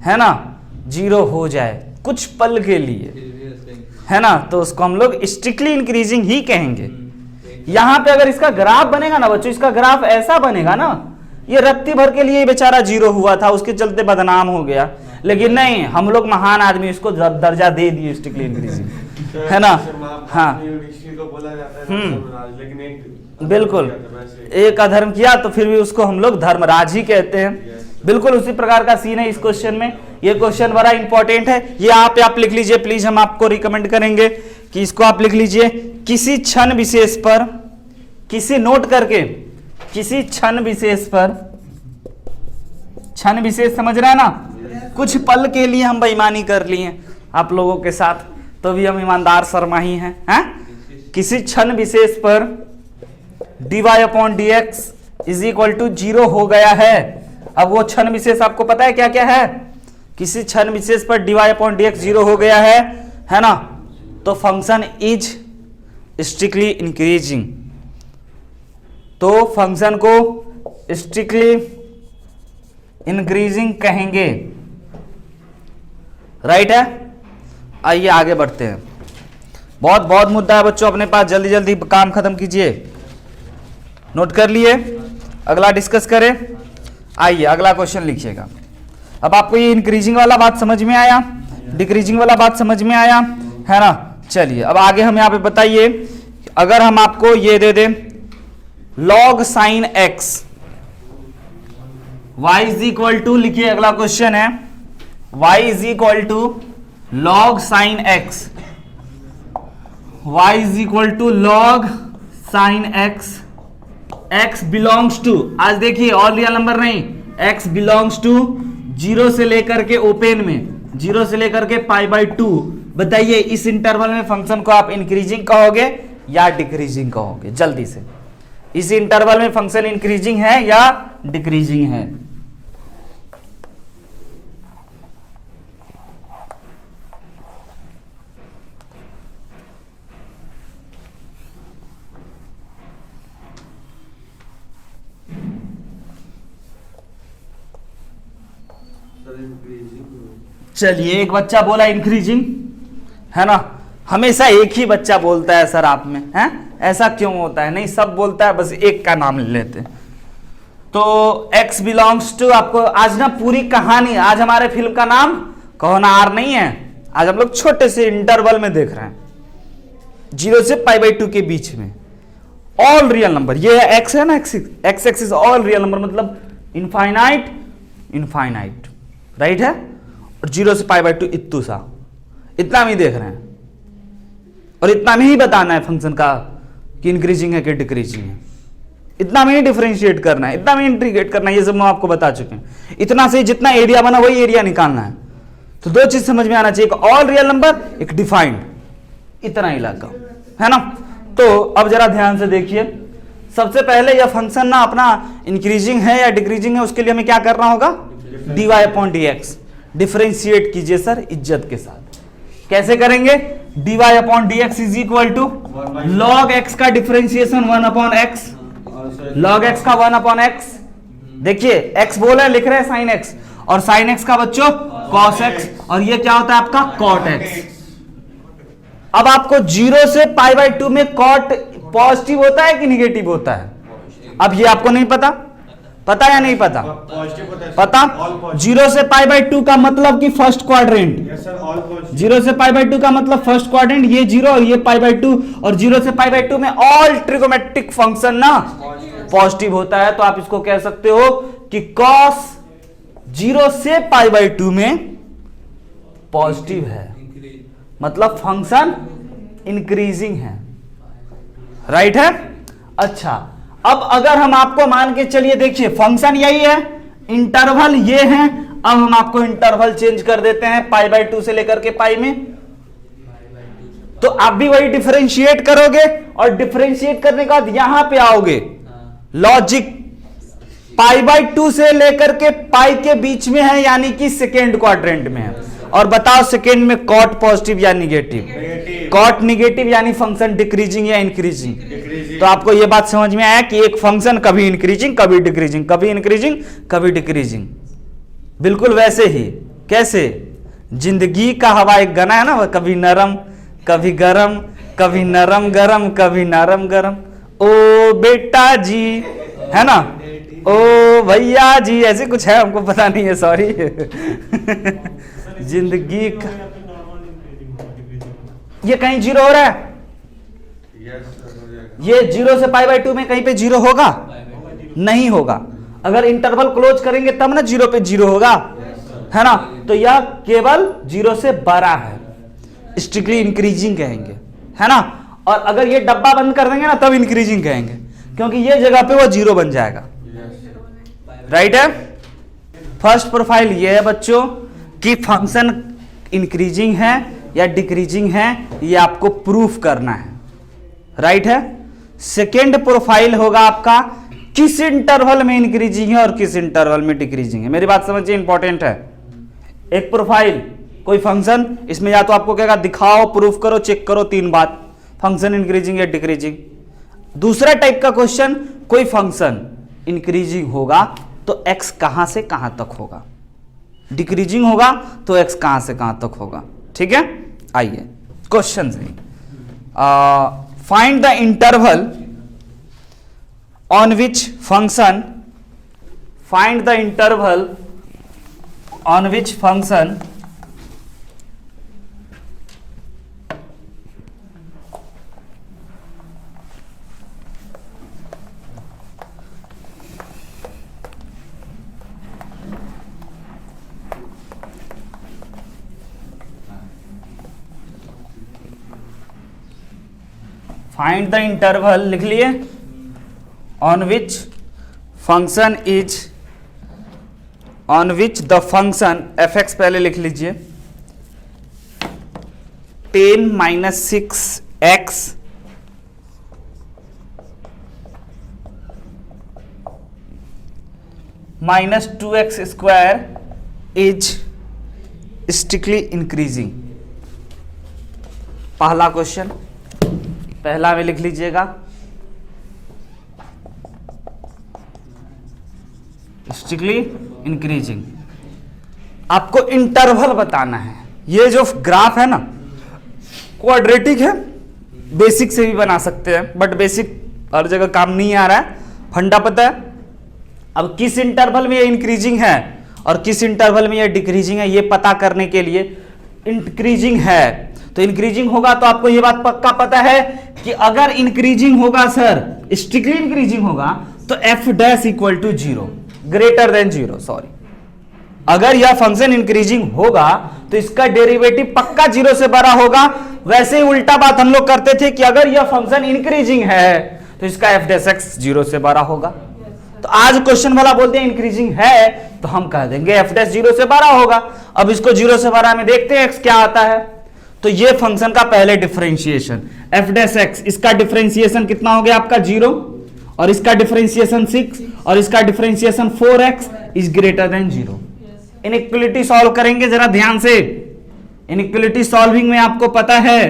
है ना, जीरो हो जाए कुछ पल के लिए, है ना, तो उसको हम लोग स्ट्रिक्टली इंक्रीजिंग ही कहेंगे। यहां पे अगर इसका ग्राफ बनेगा ना बच्चों, इसका ग्राफ ऐसा बनेगा ना, ये रत्ती भर के लिए बेचारा जीरो हुआ था, उसके चलते बदनाम हो गया, लेकिन नहीं, हम लोग महान आदमी इसको दर्जा दे दिए स्ट्रिक्टली इंक्रीजिंग, है ना। हाँ बिल्कुल, एक अधर्म किया तो फिर भी उसको हम लोग धर्मराज ही कहते हैं, बिल्कुल उसी प्रकार का सीन है इस क्वेश्चन में। ये क्वेश्चन बड़ा इंपॉर्टेंट है, ये आप लिख लीजिए प्लीज, हम आपको रिकमेंड करेंगे कि इसको आप लिख लीजिए, किसी क्षण विशेष पर, किसी नोट करके, किसी क्षण विशेष पर क्षण विशेष समझ रहे हैं ना, कुछ पल के लिए हम बेईमानी कर लिए आप लोगों के साथ, तो भी हम ईमानदार शर्मा ही हैं, किसी क्षण विशेष पर dy/dx इज इक्वल टू 0 हो गया है। अब वो क्षण विशेष आपको पता है क्या क्या है, किसी क्षण विशेष पर dy/dx 0 हो गया है ना, तो फंक्शन इज स्ट्रिक्टली इंक्रीजिंग, तो फंक्शन को स्ट्रिक्टली इंक्रीजिंग कहेंगे, राइट है। आइए आगे बढ़ते हैं, बहुत बहुत मुद्दा है बच्चों अपने पास, जल्दी जल्दी काम खत्म कीजिए, नोट कर लिए, अगला डिस्कस करें। आइए अगला क्वेश्चन लिखिएगा। अब आपको ये इंक्रीजिंग वाला बात समझ में आया, डिक्रीजिंग वाला बात समझ में आया, है ना। चलिए अब आगे हम यहाँ पे बताइए, अगर हम आपको ये दे दें log sin x y is equal to, लिखिए अगला क्वेश्चन है y is equal to log sin x, y is equal to log sin x, x belongs to, आज देखिए ऑल रियल नंबर नहीं, x बिलोंग्स टू 0 से लेकर के open में 0 से लेकर के π/2। बताइए इस इंटरवल में फंक्शन को आप इंक्रीजिंग कहोगे या डिक्रीजिंग कहोगे, जल्दी से। इस इंटरवल में फंक्शन इंक्रीजिंग है या डिक्रीजिंग है? चलिए एक बच्चा बोला इंक्रीजिंग, है ना, हमेशा एक ही बच्चा बोलता है सर आप में, है ऐसा क्यों होता है? नहीं सब बोलता है, बस एक का नाम ले लेते। तो x बिलोंग्स टू, आपको आज ना पूरी कहानी, आज हमारे फिल्म का नाम कहो ना आर नहीं है, आज हम लोग छोटे से इंटरवल में देख रहे हैं 0 से π/2 के बीच में ऑल रियल नंबर, ये है x है ना, x axis all real number, मतलब इनफाइनाइट इनफाइनाइट, राइट है, और 0 से π/2 इत्तू सा, इतना में ही देख रहे हैं, और इतना में ही बताना है फंक्शन का कि इंक्रीजिंग है कि डिक्रीजिंग है, इतना में ही डिफरेंशिएट करना है, इतना में इंटीग्रेट करना है, ये सब मैं आपको बता चुके हैं। इतना से जितना एरिया बना वही एरिया निकालना है। तो दो चीज समझ में आना चाहिए, एक ऑल रियल नंबर, एक डिफाइंड, इतना ही लगा, है ना। तो अब जरा ध्यान से देखिए, सबसे पहले यह फंक्शन ना अपना इंक्रीजिंग है या डिक्रीजिंग है, उसके लिए हमें क्या करना होगा, dy/dx डिफरेंशिएट कीजिए सर इज्जत के साथ। कैसे करेंगे? dy/dx is equal to log x का डिफरेंशिएशन 1/x, log x का 1/x, देखिए x बोल रहे लिख रहे हैं sin x, और sin x का बच्चों cos x, और ये क्या होता है आपका cot x। अब आपको 0 से π/2 में cot पॉजिटिव होता है कि निगेटिव होता है? अब ये आपको नहीं पता, पता या नहीं पता? पता। 0 से π/2 का मतलब कि फर्स्ट क्वाड्रेंट, 0 से π/2 का मतलब फर्स्ट क्वाड्रेंट, ये 0 और ये π/2, और 0 से π/2 में ऑल ट्रिगोमेट्रिक फंक्शन ना पॉजिटिव होता है, तो आप इसको कह सकते हो कि cos 0 से π/2 में पॉजिटिव है, मतलब फंक्शन इंक्रीजिंग है, राइट है। अच्छा, अब अगर हम आपको मान के चलिए, देखिए फंक्शन यही है, इंटरवल ये है, अब हम आपको इंटरवल चेंज कर देते हैं π/2 से लेकर के पाई में, तो आप भी वही डिफरेंशिएट करोगे, और डिफरेंशिएट करने के बाद यहां पे आओगे, लॉजिक π/2 से लेकर के पाई के बीच में है, यानी कि सेकेंड क्वाड्रेंट में है, और बताओ सेकेंड में कॉट पॉजिटिव या निगेटिव? कॉट निगेटिव, यानी फंक्शन डिक्रीजिंग या इंक्रीजिंग। तो आपको यह बात समझ में आया कि एक फंक्शन कभी इंक्रीजिंग कभी डिक्रीजिंग, कभी इंक्रीजिंग कभी डिक्रीजिंग, बिल्कुल वैसे ही कैसे जिंदगी का हवा एक गाना है ना, कभी नरम कभी गरम, कभी नरम गरम कभी नरम गरम, ओ बेटा जी, है ना, ओ भैया जी, ऐसे कुछ है, हमको पता नहीं है, सॉरी। जिंदगी का ये कहीं 0 हो रहा है, ये 0 से π/2 में कहीं पे 0 होगा? नहीं होगा। अगर इंटरवल क्लोज करेंगे तब ना 0 पे 0 होगा, है ना। तो यह केवल 0 से बड़ा है, स्ट्रिक्टली इंक्रीजिंग कहेंगे, है ना। और अगर ये डब्बा बंद कर देंगे ना तब इंक्रीजिंग कहेंगे, क्योंकि ये जगह पे वो 0 बन जाएगा, राइट है। फर्स्ट प्रोफाइल ये है बच्चों कि फंक्शन इंक्रीजिंग है या डिक्रीजिंग है, ये आपको प्रूफ करना है, राइट है। सेकेंड प्रोफाइल होगा आपका किस इंटरवल में इंक्रीजिंग है और किस इंटरवल में डिक्रीजिंग है। मेरी बात समझिए, इंपॉर्टेंट है। एक प्रोफाइल कोई फंक्शन, इसमें या तो आपको कहेगा दिखाओ, प्रूफ करो, चेक करो, 3 बात, फंक्शन इंक्रीजिंग या डिक्रीजिंग। दूसरा टाइप का क्वेश्चन, कोई फंक्शन इंक्रीजिंग होगा तो x कहां से कहां तक होगा, डिक्रीजिंग होगा तो x कहां से कहां तक होगा। ठीक है, आइए क्वेश्चन से। Find the interval on which function, find the interval on which function find the interval, लिख लिए, on which function is, on which the function F x पहले लिख लीजिए, 10 - 6x - 2x square is strictly increasing. पहला question, पहला में लिख लीजिएगा स्ट्रिक्टली इंक्रीजिंग। आपको इंटरवल बताना है। ये जो ग्राफ है ना, क्वाड्रेटिक है, बेसिक से भी बना सकते हैं, बट बेसिक हर जगह काम नहीं आ रहा है, फंडा पता है। अब किस इंटरवल में ये इंक्रीजिंग है और किस इंटरवल में ये डिक्रीजिंग है, ये पता करने के लिए, इंक्रीजिंग है तो इंक्रीजिंग होगा तो आपको ये बात पक्का पता है कि अगर इंक्रीजिंग होगा सर, स्ट्रिक्टली इंक्रीजिंग होगा तो f dash equal to 0, greater than 0, sorry. अगर यह फंक्शन इंक्रीजिंग होगा तो इसका डेरिवेटिव पक्का 0 से बड़ा होगा। वैसे ही उल्टा बात हम लोग करते थे कि अगर यह फंक्शन इंक्रीजिंग है तो इसका एफ डैश एक्स 0 से बड़ा होगा। तो आज क्वेश्चन वाला बोलते हैं इंक्रीजिंग है तो हम कह देंगे एफ डैश 0 से बड़ा होगा। अब इसको 0 से बड़ा में देखते हैं एक्स क्या आता है। तो ये फंक्शन का पहले डिफरेंशिएशन एफ डैश एक्स, इसका डिफरेंशिएशन कितना हो गया आपका 0, और इसका डिफरेंशिएशन 6, और इसका differentiation 4x is greater than 0। Inequality solve करेंगे, जरा ध्यान से। इनइक्वालिटी सॉल्विंग में आपको पता है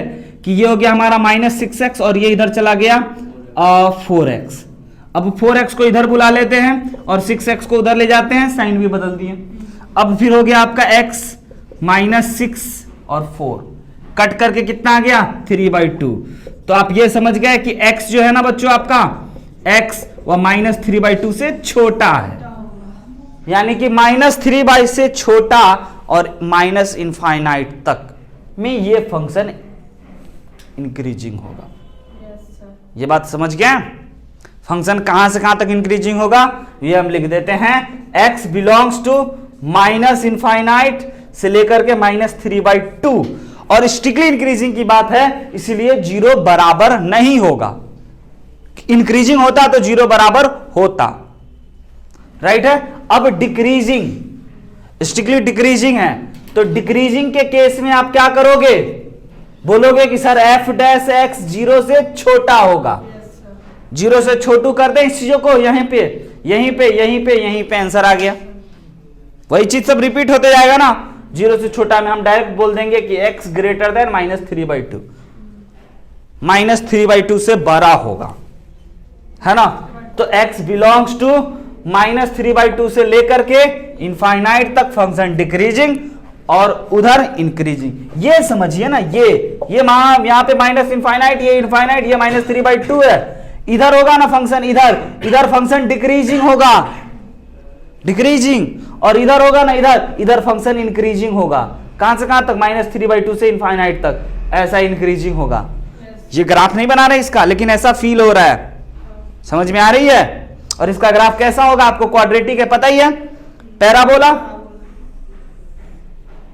कि ये हो गया हमारा -6x और ये इधर चला गया 4x। अब 4x को इधर बुला लेते हैं और 6x को उधर ले जाते हैं, साइन भी बदल दिए। अब फिर हो गया आपका x -6 और 4, कट करके कितना आ गया 3/2। तो आप ये समझ गए कि x जो है ना बच्चों आपका, x वह -3/2 से छोटा है, यानी कि -3 से छोटा और -इनफाइनाइट तक में ये फंक्शन इंक्रीजिंग होगा। ये बात समझ गए। फंक्शन कहां से कहां तक इंक्रीजिंग होगा ये हम लिख देते हैं, x बिलोंग्स टू -इनफाइनाइट से लेकर के -3/2, और स्ट्रिक्टली इंक्रीजिंग की बात है इसलिए 0 बराबर नहीं होगा। इंक्रीजिंग होता तो 0 बराबर होता, राइट है। अब डिक्रीजिंग, स्ट्रिक्टली डिक्रीजिंग है तो डिक्रीजिंग के केस में आप क्या करोगे, बोलोगे कि सर एफ डैश एक्स 0 से छोटा होगा। 0 से छोटू कर दे इस चीजों को, यहीं पे यहीं पे यहीं पे यहीं पे आंसर आ गया। वही चीज सब रिपीट होते जाएगा ना। 0 से छोटा में हम डायरेक्ट बोल देंगे कि x ग्रेटर देन -3/2, -3/2 से बड़ा होगा, है ना। तो x बिलोंग्स टू -3/2 से लेकर के इनफाइनाइट तक फंक्शन डिक्रीजिंग और उधर इंक्रीजिंग। ये समझिए ना, ये यहां पे -इनफाइनाइट, ये इनफाइनाइट, ये -3/2 है। इधर होगा ना फंक्शन, इधर फंक्शन डिक्रीजिंग होगा, डिक्रीजिंग, और इधर होगा ना इधर फंक्शन इंक्रीजिंग होगा। कहां से कहां तक, -3/2 से इनफाइनाइट तक, ऐसा इंक्रीजिंग होगा। ये ग्राफ नहीं बना रहे इसका, लेकिन ऐसा फील हो रहा है, समझ में आ रही है। और इसका ग्राफ कैसा होगा आपको क्वाड्रेटिक है, पता ही है, पैराबोला।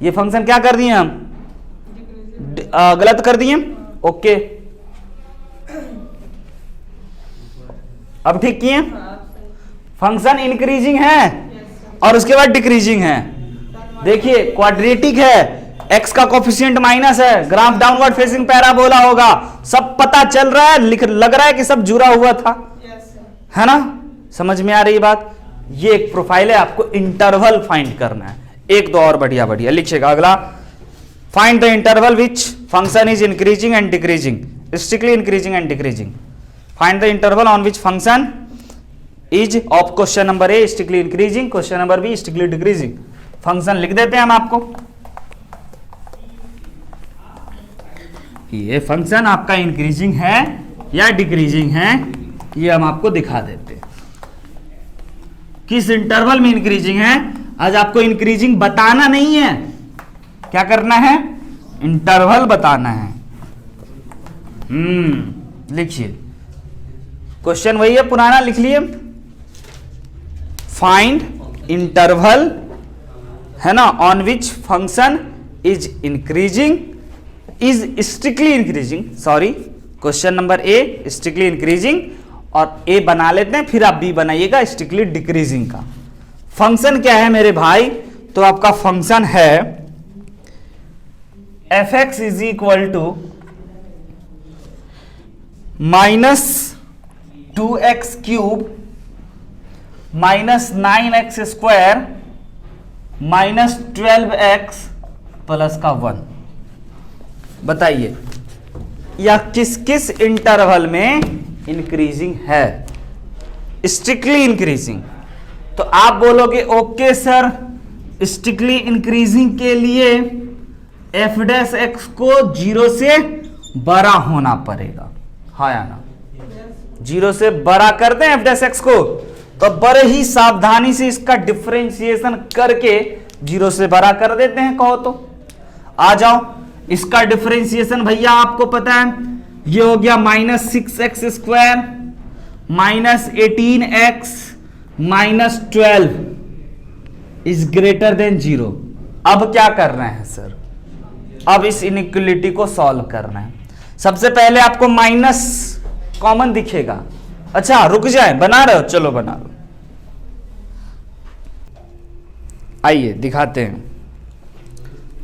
ये फंक्शन क्या कर दिए हम, गलत कर दिए, ओके। अब ठीक किए, फंक्शन इंक्रीजिंग है और उसके बाद डिक्रीजिंग है। देखिए क्वाड्रेटिक है, x का कोफिशिएंट माइनस है, ग्राफ डाउनवर्ड फेसिंग पैराबोला होगा, सब पता चल रहा है, लग रहा है कि सब जुड़ा हुआ था, है ना? समझ में आ रही बात? ये एक प्रोफाइल है, आपको इंटरवल फाइंड करना है। एक दो और बढ़िया बढ़िया लिखिएगा। अगला, find the interval which function is increasing and decreasing, strictly increasing and decreasing. Find the interval on which function is of question number a strictly increasing, question number b strictly decreasing. Function लिख देते हैं हम आपको, ये function आपका increasing है या decreasing है, ये हम आपको दिखा देते हैं। किस इंटरवल में इंक्रीजिंग है, आज आपको इंक्रीजिंग बताना नहीं है, क्या करना है? इंटरवल बताना है। लिखिए, क्वेश्चन वही है पुराना, लिख लिए। फाइंड इंटरवल, है ना, on which function is increasing, is strictly increasing, sorry, question number a strictly increasing, और ए बना लेते हैं, फिर आप बी बनाइएगा स्ट्रिक्टली डिक्रीजिंग का। फंक्शन क्या है मेरे भाई? तो आपका फंक्शन है f x is equal to minus 2x cube minus 9x square minus 12x plus का 1। बताइए यह किस किस इंटरवल में इंक्रीजिंग है? Strictly increasing. तो आप बोलोगे ओके सर, स्ट्रिक्टली इंक्रीजिंग के लिए एफ डैश एक्स को 0 से बड़ा होना पड़ेगा, हाँ या ना? 0 से बड़ा करते हैं एफ डैश एक्स को, तो बड़े ही सावधानी से इसका डिफरेंशिएशन करके 0 से बड़ा कर देते हैं। कहो तो आ जाओ, इसका डिफरेंशिएशन भैया आपको पता है, ये हो गया minus 6x square minus 18x minus 12 is greater than 0। अब क्या करना है सर? अब इस इनइक्वलिटी को सॉल्व करना है। सबसे पहले आपको माइनस कॉमन दिखेगा। अच्छा रुक जाए, बना रहे हो? चलो बना लो। आइए दिखाते हैं।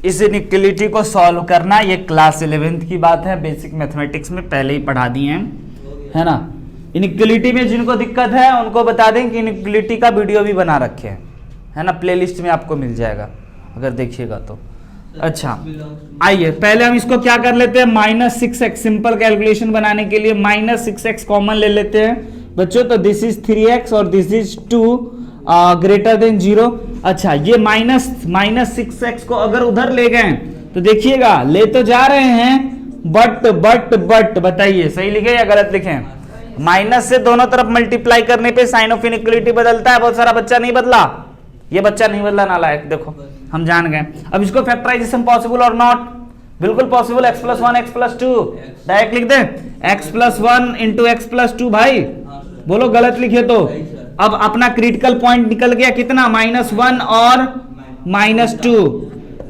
इस इनइक्वलिटी को सॉल्व करना, ये क्लास 11th की बात है, बेसिक मैथमेटिक्स में पहले ही पढ़ा दिए हैं, है ना? इनइक्वलिटी में जिनको दिक्कत है उनको बता दें कि इनइक्वलिटी का वीडियो भी बना रखे हैं, है ना? प्लेलिस्ट में आपको मिल जाएगा अगर देखिएगा तो। अच्छा आइए पहले हम इसको क्या कर लेते हैं, माइनस 6x, सिंपल कैलकुलेशन बनाने के लिए माइनस 6x कॉमन ले लेते हैं बच्चों। तो दिस इज 3x और दिस इज 2 ग्रेटर देन 0। अच्छा ये माइनस 6x को अगर उधर ले गए तो देखिएगा ले तो जा रहे हैं, बट बताइए सही लिखे या गलत लिखे? माइनस से दोनों तरफ मल्टीप्लाई करने पे साइन ऑफ इनइक्वलिटी बदलता है। बहुत सारा बच्चा नहीं बदला, ये बच्चा नहीं बदला नालायक, देखो हम जान गए। अब इसको फैक्टराइजेशन पॉसिबल और नॉट? बिल्कुल possible. x plus 1 x plus 2 direct लिख दें, x plus 1 into x plus 2। भाई बोलो गलत लिखे तो। अब अपना क्रिटिकल पॉइंट निकल गया कितना, -1 और -2,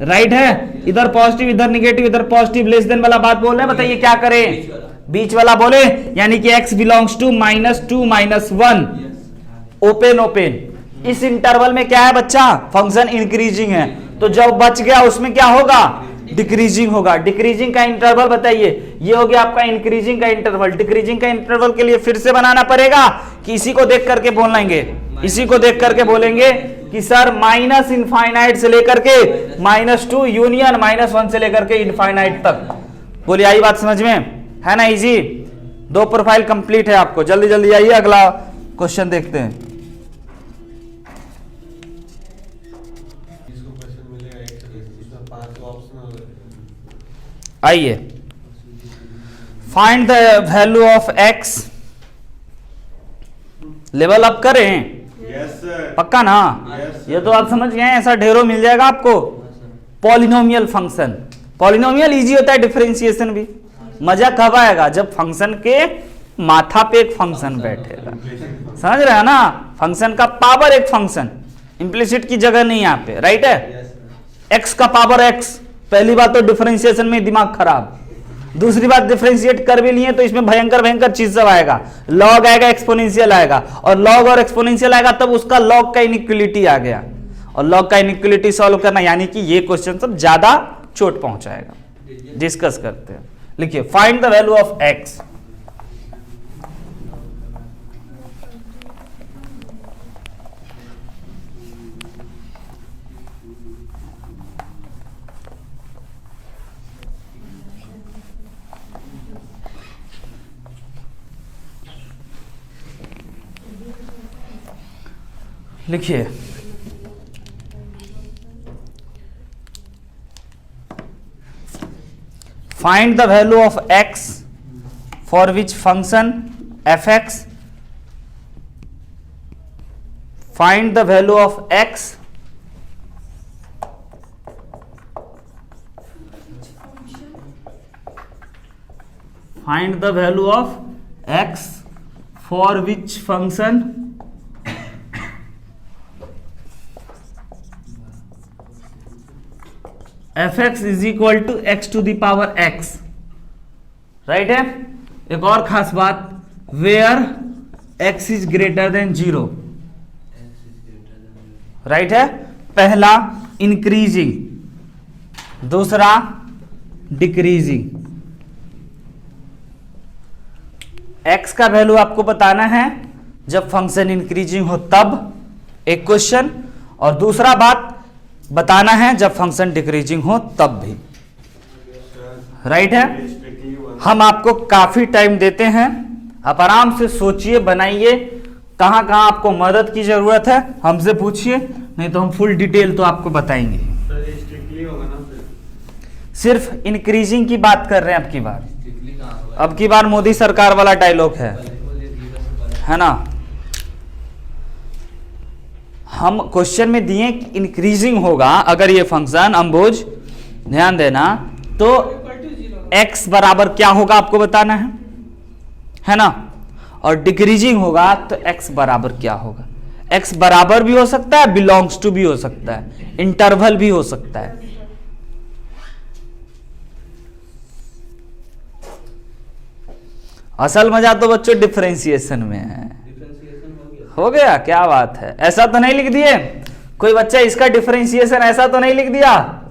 राइट है? इधर पॉजिटिव इधर निगेटिव, इधर पॉजिटिव, लेस देन वाला बात बोल रहे हैं। बताइए क्या करें? बीच वाला बोले, यानी कि x belongs to -2 -1, open open. इस इंटरवल में क्या है बच्चा? फंक्शन इंक्रीजिंग है, तो जब बच गया उसमें क्या होगा? डिक्रीजिंग होगा। डिक्रीजिंग का इंटरवल बताइए, ये हो गया आपका इंक्रीजिंग का इंटरवल। डिक्रीजिंग का इंटरवल के लिए फिर से बनाना पड़ेगा कि इसी को देख करके बोलेंगे, इसी को देख करके बोलेंगे कि सर माइनस इनफाइनाइट से लेकर के -2 यूनियन -1 से लेकर के इनफाइनाइट तक। बोलिए आई बात समझ में? है ना? इजी। 2 प्रोफाइल कंप्लीट है आपको। जल्दी जल्दी आइए, अगला क्वेश्चन देखते हैं। आइए, find the value of x। Level up करें? Yes sir. पक्का ना? Yes, ये तो आप समझ गए, ऐसा ढेरों मिल जाएगा आपको। पॉलिनोमियल फंक्शन, पॉलिनोमियल इजी होता है, डिफरेंशिएशन भी। मजा कब आएगा? जब फंक्शन के माथा पे एक फंक्शन बैठेगा। समझ रहे हैं ना? फंक्शन का पावर एक फंक्शन, इंप्लिसिट की जगह नहीं यहाँ पे, राइट है? x का पावर x। पहली बात तो डिफरेंशिएशन में दिमाग खराब, दूसरी बात डिफरेंशिएट कर भी लिए तो इसमें भयंकर भयंकर चीज सब आएगा। लॉग आएगा, एक्सपोनेंशियल आएगा, और लॉग और एक्सपोनेंशियल आएगा तब उसका लॉग का इनइक्वलिटी आ गया। और लॉग का इनइक्वालिटी सॉल्व करना, यानी कि ये क्वेश्चन सब ज्यादा चोट पहुंचाएगा। डिस्कस करते हैं। लिखिए find the value of X. लिखिए find the value of x for which function fx, find the value of x find the value of x for which function fx is equal to x to the power x, right है। एक और खास बात, where x is greater than 0, right है। पहला increasing, दूसरा decreasing. x का value आपको बताना है जब फंक्शन इंक्रीजिंग हो तब, एक क्वेश्चन, और दूसरा बात बताना है जब फंक्शन डिक्रीजिंग हो तब भी, राइट है। हम आपको काफी टाइम देते हैं, आप आराम से सोचिए, बनाइए, कहां कहां आपको मदद की जरूरत है हमसे पूछिए, नहीं तो हम फुल डिटेल तो आपको बताएंगे। सिर्फ इंक्रीजिंग की बात कर रहे हैं अब की बार, अब की बार मोदी सरकार वाला डायलॉग है ना। हम क्वेश्चन में दिए इंक्रीजिंग होगा अगर ये फंक्शन अम्बुज, ध्यान देना, तो x बराबर क्या होगा आपको बताना है ना, और डिक्रीजिंग होगा तो x बराबर क्या होगा। x बराबर भी हो सकता है, बिलोंग्स टू भी हो सकता है, इंटरवल भी हो सकता है। असल मजा तो बच्चों डिफरेंशिएशन में है। हो गया, क्या बात है। ऐसा तो नहीं लिख दिए कोई बच्चा इसका डिफरेंशिएशन, ऐसा तो नहीं लिख दिया?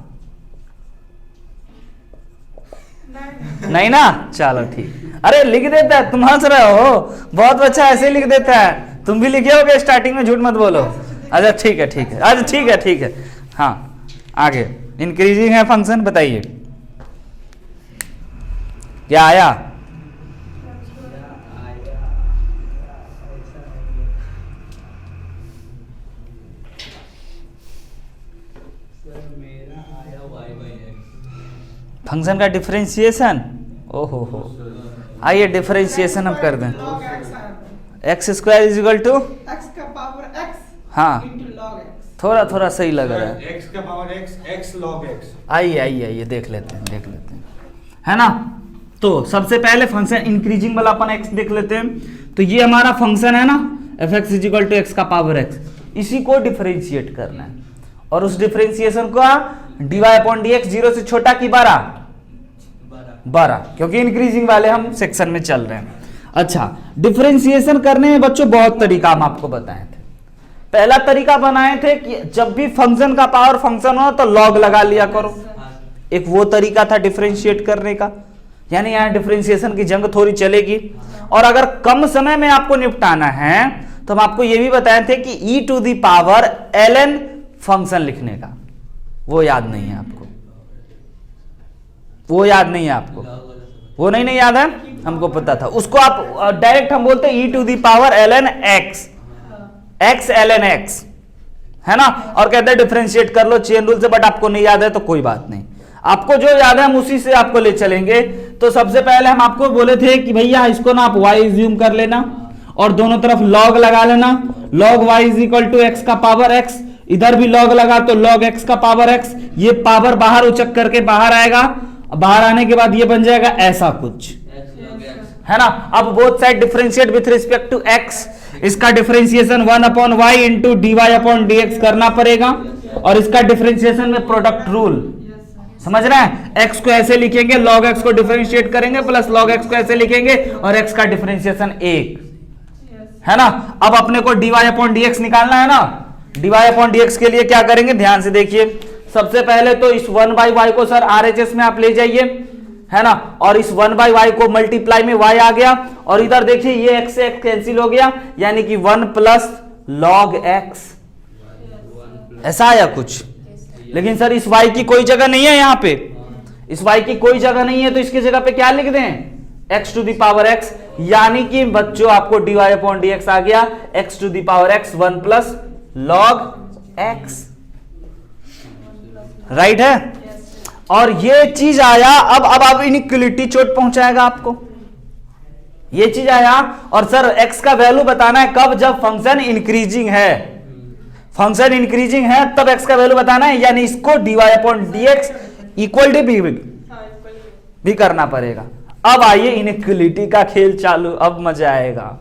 नहीं ना, चलो ठीक। अरे लिख देता है, तुम हंस रहे हो, बहुत बच्चा ऐसे लिख देता है, तुम भी लिखे होगे स्टार्टिंग में, झूठ मत बोलो। अच्छा ठीक है, ठीक है, अच्छा ठीक है, ठीक है। हाँ आगे, इंक्रीजिंग है फंक्शन, बताइए क्या आया। फंक्शन का डिफरेंशिएशन, ओहो हो, आइए डिफरेंशिएशन हम कर दें। X square is equal to x का पावर एक्स, हाँ log x। थोड़ा थोड़ा सही लग रहा है। एक्स का power x, x log x. आइए आइए आइए देख लेते हैं, देख लेते हैं, है ना। तो सबसे पहले फंक्शन इंक्रीजिंग वाला अपन एक्स देख लेते हैं। तो ये हमारा फंक्शन है ना, f x is equal to x का पावर एक्स, इसी को डिफरेंशिएट करना है, और उस डिफरेंशिएशन को dy अपॉन डी एक्स 0 से छोटा की 12, क्योंकि इंक्रीजिंग वाले हम सेक्शन में चल रहे हैं। अच्छा, डिफरेंशिएशन करने में बच्चों बहुत तरीका हम आपको बताए थे। पहला तरीका बनाए थे कि जब भी फंक्शन का पावर फंक्शन हो तो लॉग लगा लिया करो, एक वो तरीका था डिफरेंशिएट करने का, यानी यहां डिफरेंशिएशन की जंग थोड़ी चलेगी। और अगर कम समय में आपको निपटाना है तो हम आपको यह भी बताए थे कि e to the power ln function लिखने का, वो याद नहीं है आपको, वो याद नहीं है आपको, वो नहीं याद है, हमको पता था। उसको आप डायरेक्ट हम बोलते हैं e to the power ln x, x ln x, है ना, और कहते हैं डिफरेंशिएट कर लो चेन रूल से, बट आपको नहीं याद है तो कोई बात नहीं, आपको जो याद है हम उसी से आपको ले चलेंगे। तो सबसे पहले हम आपको बोले थे कि भैया इसको ना आप y ज्यूम कर लेना और दोनों तरफ log लगा लेना, log y is equal to x का पावर x, इधर भी log लगा तो log x का पावर x, ये पावर बाहर उचक करके बाहर आएगा, बाहर आने के बाद ये बन जाएगा ऐसा कुछ, है ना। अब both side differentiate with respect to x, इसका differentiation 1 upon y into dy upon dx करना पड़ेगा, और इसका डिफरेंशिएशन में प्रोडक्ट रूल, समझ रहे हैं। x को ऐसे लिखेंगे, log x को डिफरेंशिएट करेंगे, प्लस log x को ऐसे लिखेंगे, और x का डिफरेंशिएशन 1, है ना। अब अपने को dy अपॉन dx निकालना है ना, dy अपॉन dx के लिए क्या करेंगे, ध्यान से देखिए। सबसे पहले तो इस 1/y को सर RHS में आप ले जाइए, है ना, और इस 1/y को मल्टीप्लाई में y आ गया, और इधर देखिए ये x से x कैंसिल हो गया, यानी कि 1 प्लस log x, ऐसा आया कुछ। लेकिन सर इस y की कोई जगह नहीं है, यहाँ पे इस y की कोई जगह नहीं है, तो इसकी जगह पे क्या लिख दें, x to the power x, यानी कि बच्चों आपको dy अपॉन dx आ गया x to the power x 1 plus log x, right है। और ये चीज आया, अब इनइक्वलिटी चोट पहुंचाएगा आपको, ये चीज आया। और सर x का वैल्यू बताना है कब, जब फंक्शन इंक्रीजिंग है, फंक्शन इंक्रीजिंग है तब x का वैल्यू बताना है, यानी इसको dy upon dx equal to भी करना पड़ेगा। अब आइए इनइक्वलिटी का खेल चालू, अब मजा आएगा,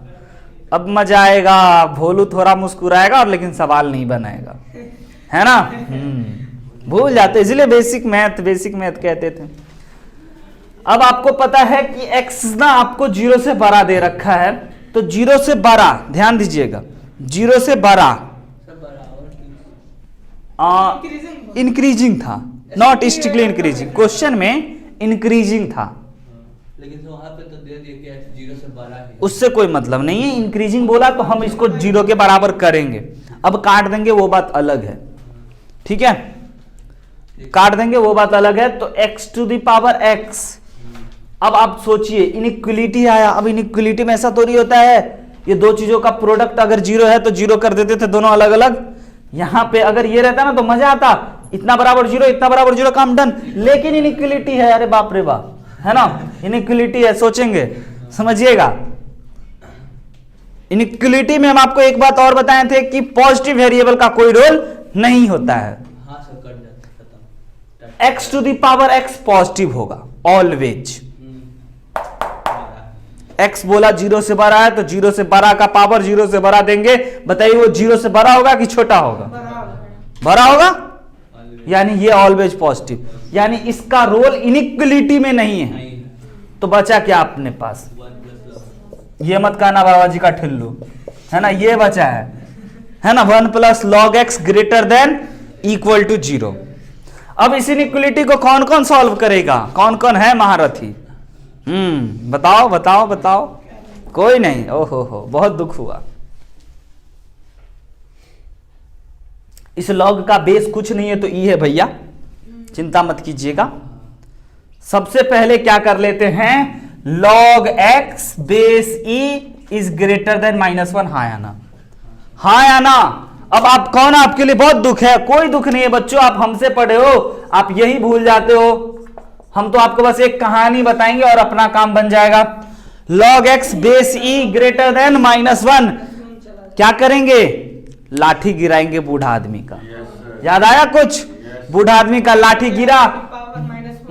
अब मजा आएगा। भोलू थोड़ा मुस्कुराएगा और लेकिन सवाल नहीं बनाएगा, है ना। भूल जाते, इसलिए बेसिक मैथ कहते थे। अब आपको पता है कि x ना आपको 0 से बड़ा दे रखा है, तो 0 से बड़ा, ध्यान दीजिएगा, 0 से बड़ा इंक्रीजिंग था, नॉट स्ट्रिक्टली इंक्रीजिंग, क्वेश्चन में इंक्रीजिंग था, लेकिन तो वहां पे तो दे दिया कि x 0 से बड़ा है, उससे कोई मतलब नहीं है। इंक्रीजिंग बोला तो हम इसको 0 के बराबर करेंगे, अब काट देंगे वो बात अलग है, ठीक है, काट देंगे वो बात अलग है। तो x to the power x, अब आप सोचिए इनइक्वलिटी आया। अब इनइक्वलिटी में ऐसा थोड़ी होता है, ये दो चीजों का प्रोडक्ट अगर 0 है तो 0 कर देते थे दोनों अलग अलग। यहां पे अगर ये रहता ना तो मजा आता, इतना बराबर 0 इतना बराबर 0, काम डन। लेकिन इनइक्वलिटी है, अरे बाप रे बाप, है ना, इनइक्वलिटी है, सोचेंगे, समझिएगा। इनइक्वलिटी में हम आपको एक बात और बताए थे कि पॉजिटिव वेरिएबल का कोई रोल नहीं होता है। हाँ सर, कट जाता, खत्म। x to the power x positive होगा ऑलवेज। x बोला 0 से बड़ा है तो 0 से बड़ा का पावर 0 से बड़ा देंगे, बताइए वो 0 से बड़ा होगा कि छोटा होगा, बड़ा होगा, यानी ये ऑलवेज पॉजिटिव, यानी इसका रोल इनइक्वलिटी में नहीं है। तो बचा क्या अपने पास, ये मत कहना बाबा जी का ठिल्लू, है ना, ये बचा है ना, 1 plus log x greater than equal to 0। अब इस इनइक्वलिटी को कौन कौन सॉल्व करेगा, कौन कौन है महारथी, बताओ बताओ बताओ, कोई नहीं, ओहो हो, बहुत दुख हुआ। इस लॉग का बेस कुछ नहीं है तो ई है भैया, चिंता मत कीजिएगा। सबसे पहले क्या कर लेते हैं, log x base E is greater then -1, हाँ या ना, हाँ या ना। अब आप कौन, आपके लिए बहुत दुख है, कोई दुख नहीं है बच्चों, आप हमसे पढ़े हो, आप यही भूल जाते हो। हम तो आपको बस एक कहानी बताएंगे और अपना काम बन जाएगा। लॉग एक्स बेस ई ग्रेटर देन -1, क्या करेंगे, लाठी गिराएंगे बूढ़ा आदमी का। याद आया कुछ, बूढ़ा आदमी का लाठी गिरा,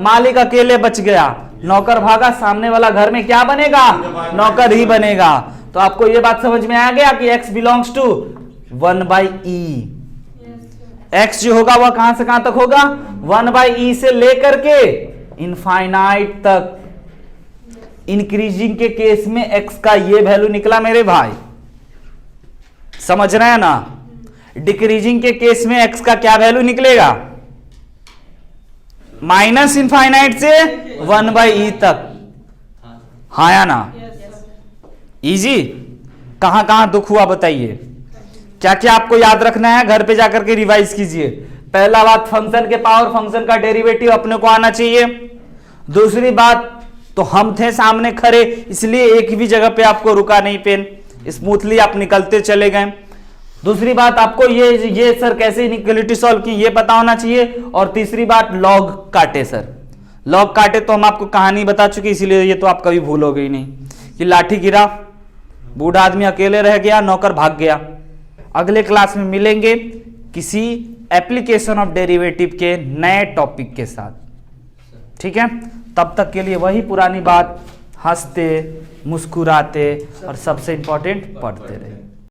मालिक अकेले बच गया, नौकर भागा, सामने वाला घर में क्या बनेगा, नौकर ही बनेगा। तो आपको यह बात समझ में आ गया कि x belongs to 1/e। x जो होगा वह कहां से कहां तक होगा, 1/e से लेकर के इनफाइनाइट तक। इंक्रीजिंग के केस में x का ये वैल्यू निकला मेरे भाई, समझ रहे हैं ना। डिक्रीजिंग के केस में x का क्या वैल्यू निकलेगा, माइनस इनफाइनाइट से 1/e तक, हाँ या ना, इजी। कहां कहां दुख हुआ बताइए, क्या क्या आपको याद रखना है, घर पे जाकर के रिवाइज कीजिए। पहला बात, फंक्शन के पावर, फंक्शन का डेरिवेटिव अपने को आना चाहिए। दूसरी बात, तो हम थे सामने खड़े, इसलिए एक भी जगह पे आपको रुका नहीं पेन, स्मूथली आप निकलते चले गए। दूसरी बात, आपको ये सर कैसे इनइक्वलिटी सॉल्व की ये पता होना चाहिए। और तीसरी बात, लॉग काटे सर, लॉग काटे तो हम आपको कहानी बता चुके, इसीलिए ये तो आप कभी भूलोगे ही नहीं कि लाठी गिरा, बूढ़ा आदमी अकेले रह गया, नौकर भाग गया। अगले क्लास में मिलेंगे किसी एप्लीकेशन ऑफ डेरिवेटिव के नए टॉपिक के साथ, ठीक है। तब तक के लिए वही पुरानी बात, हंसते मुस्कुराते और सबसे इंपॉर्टेंट पढ़ते रहे।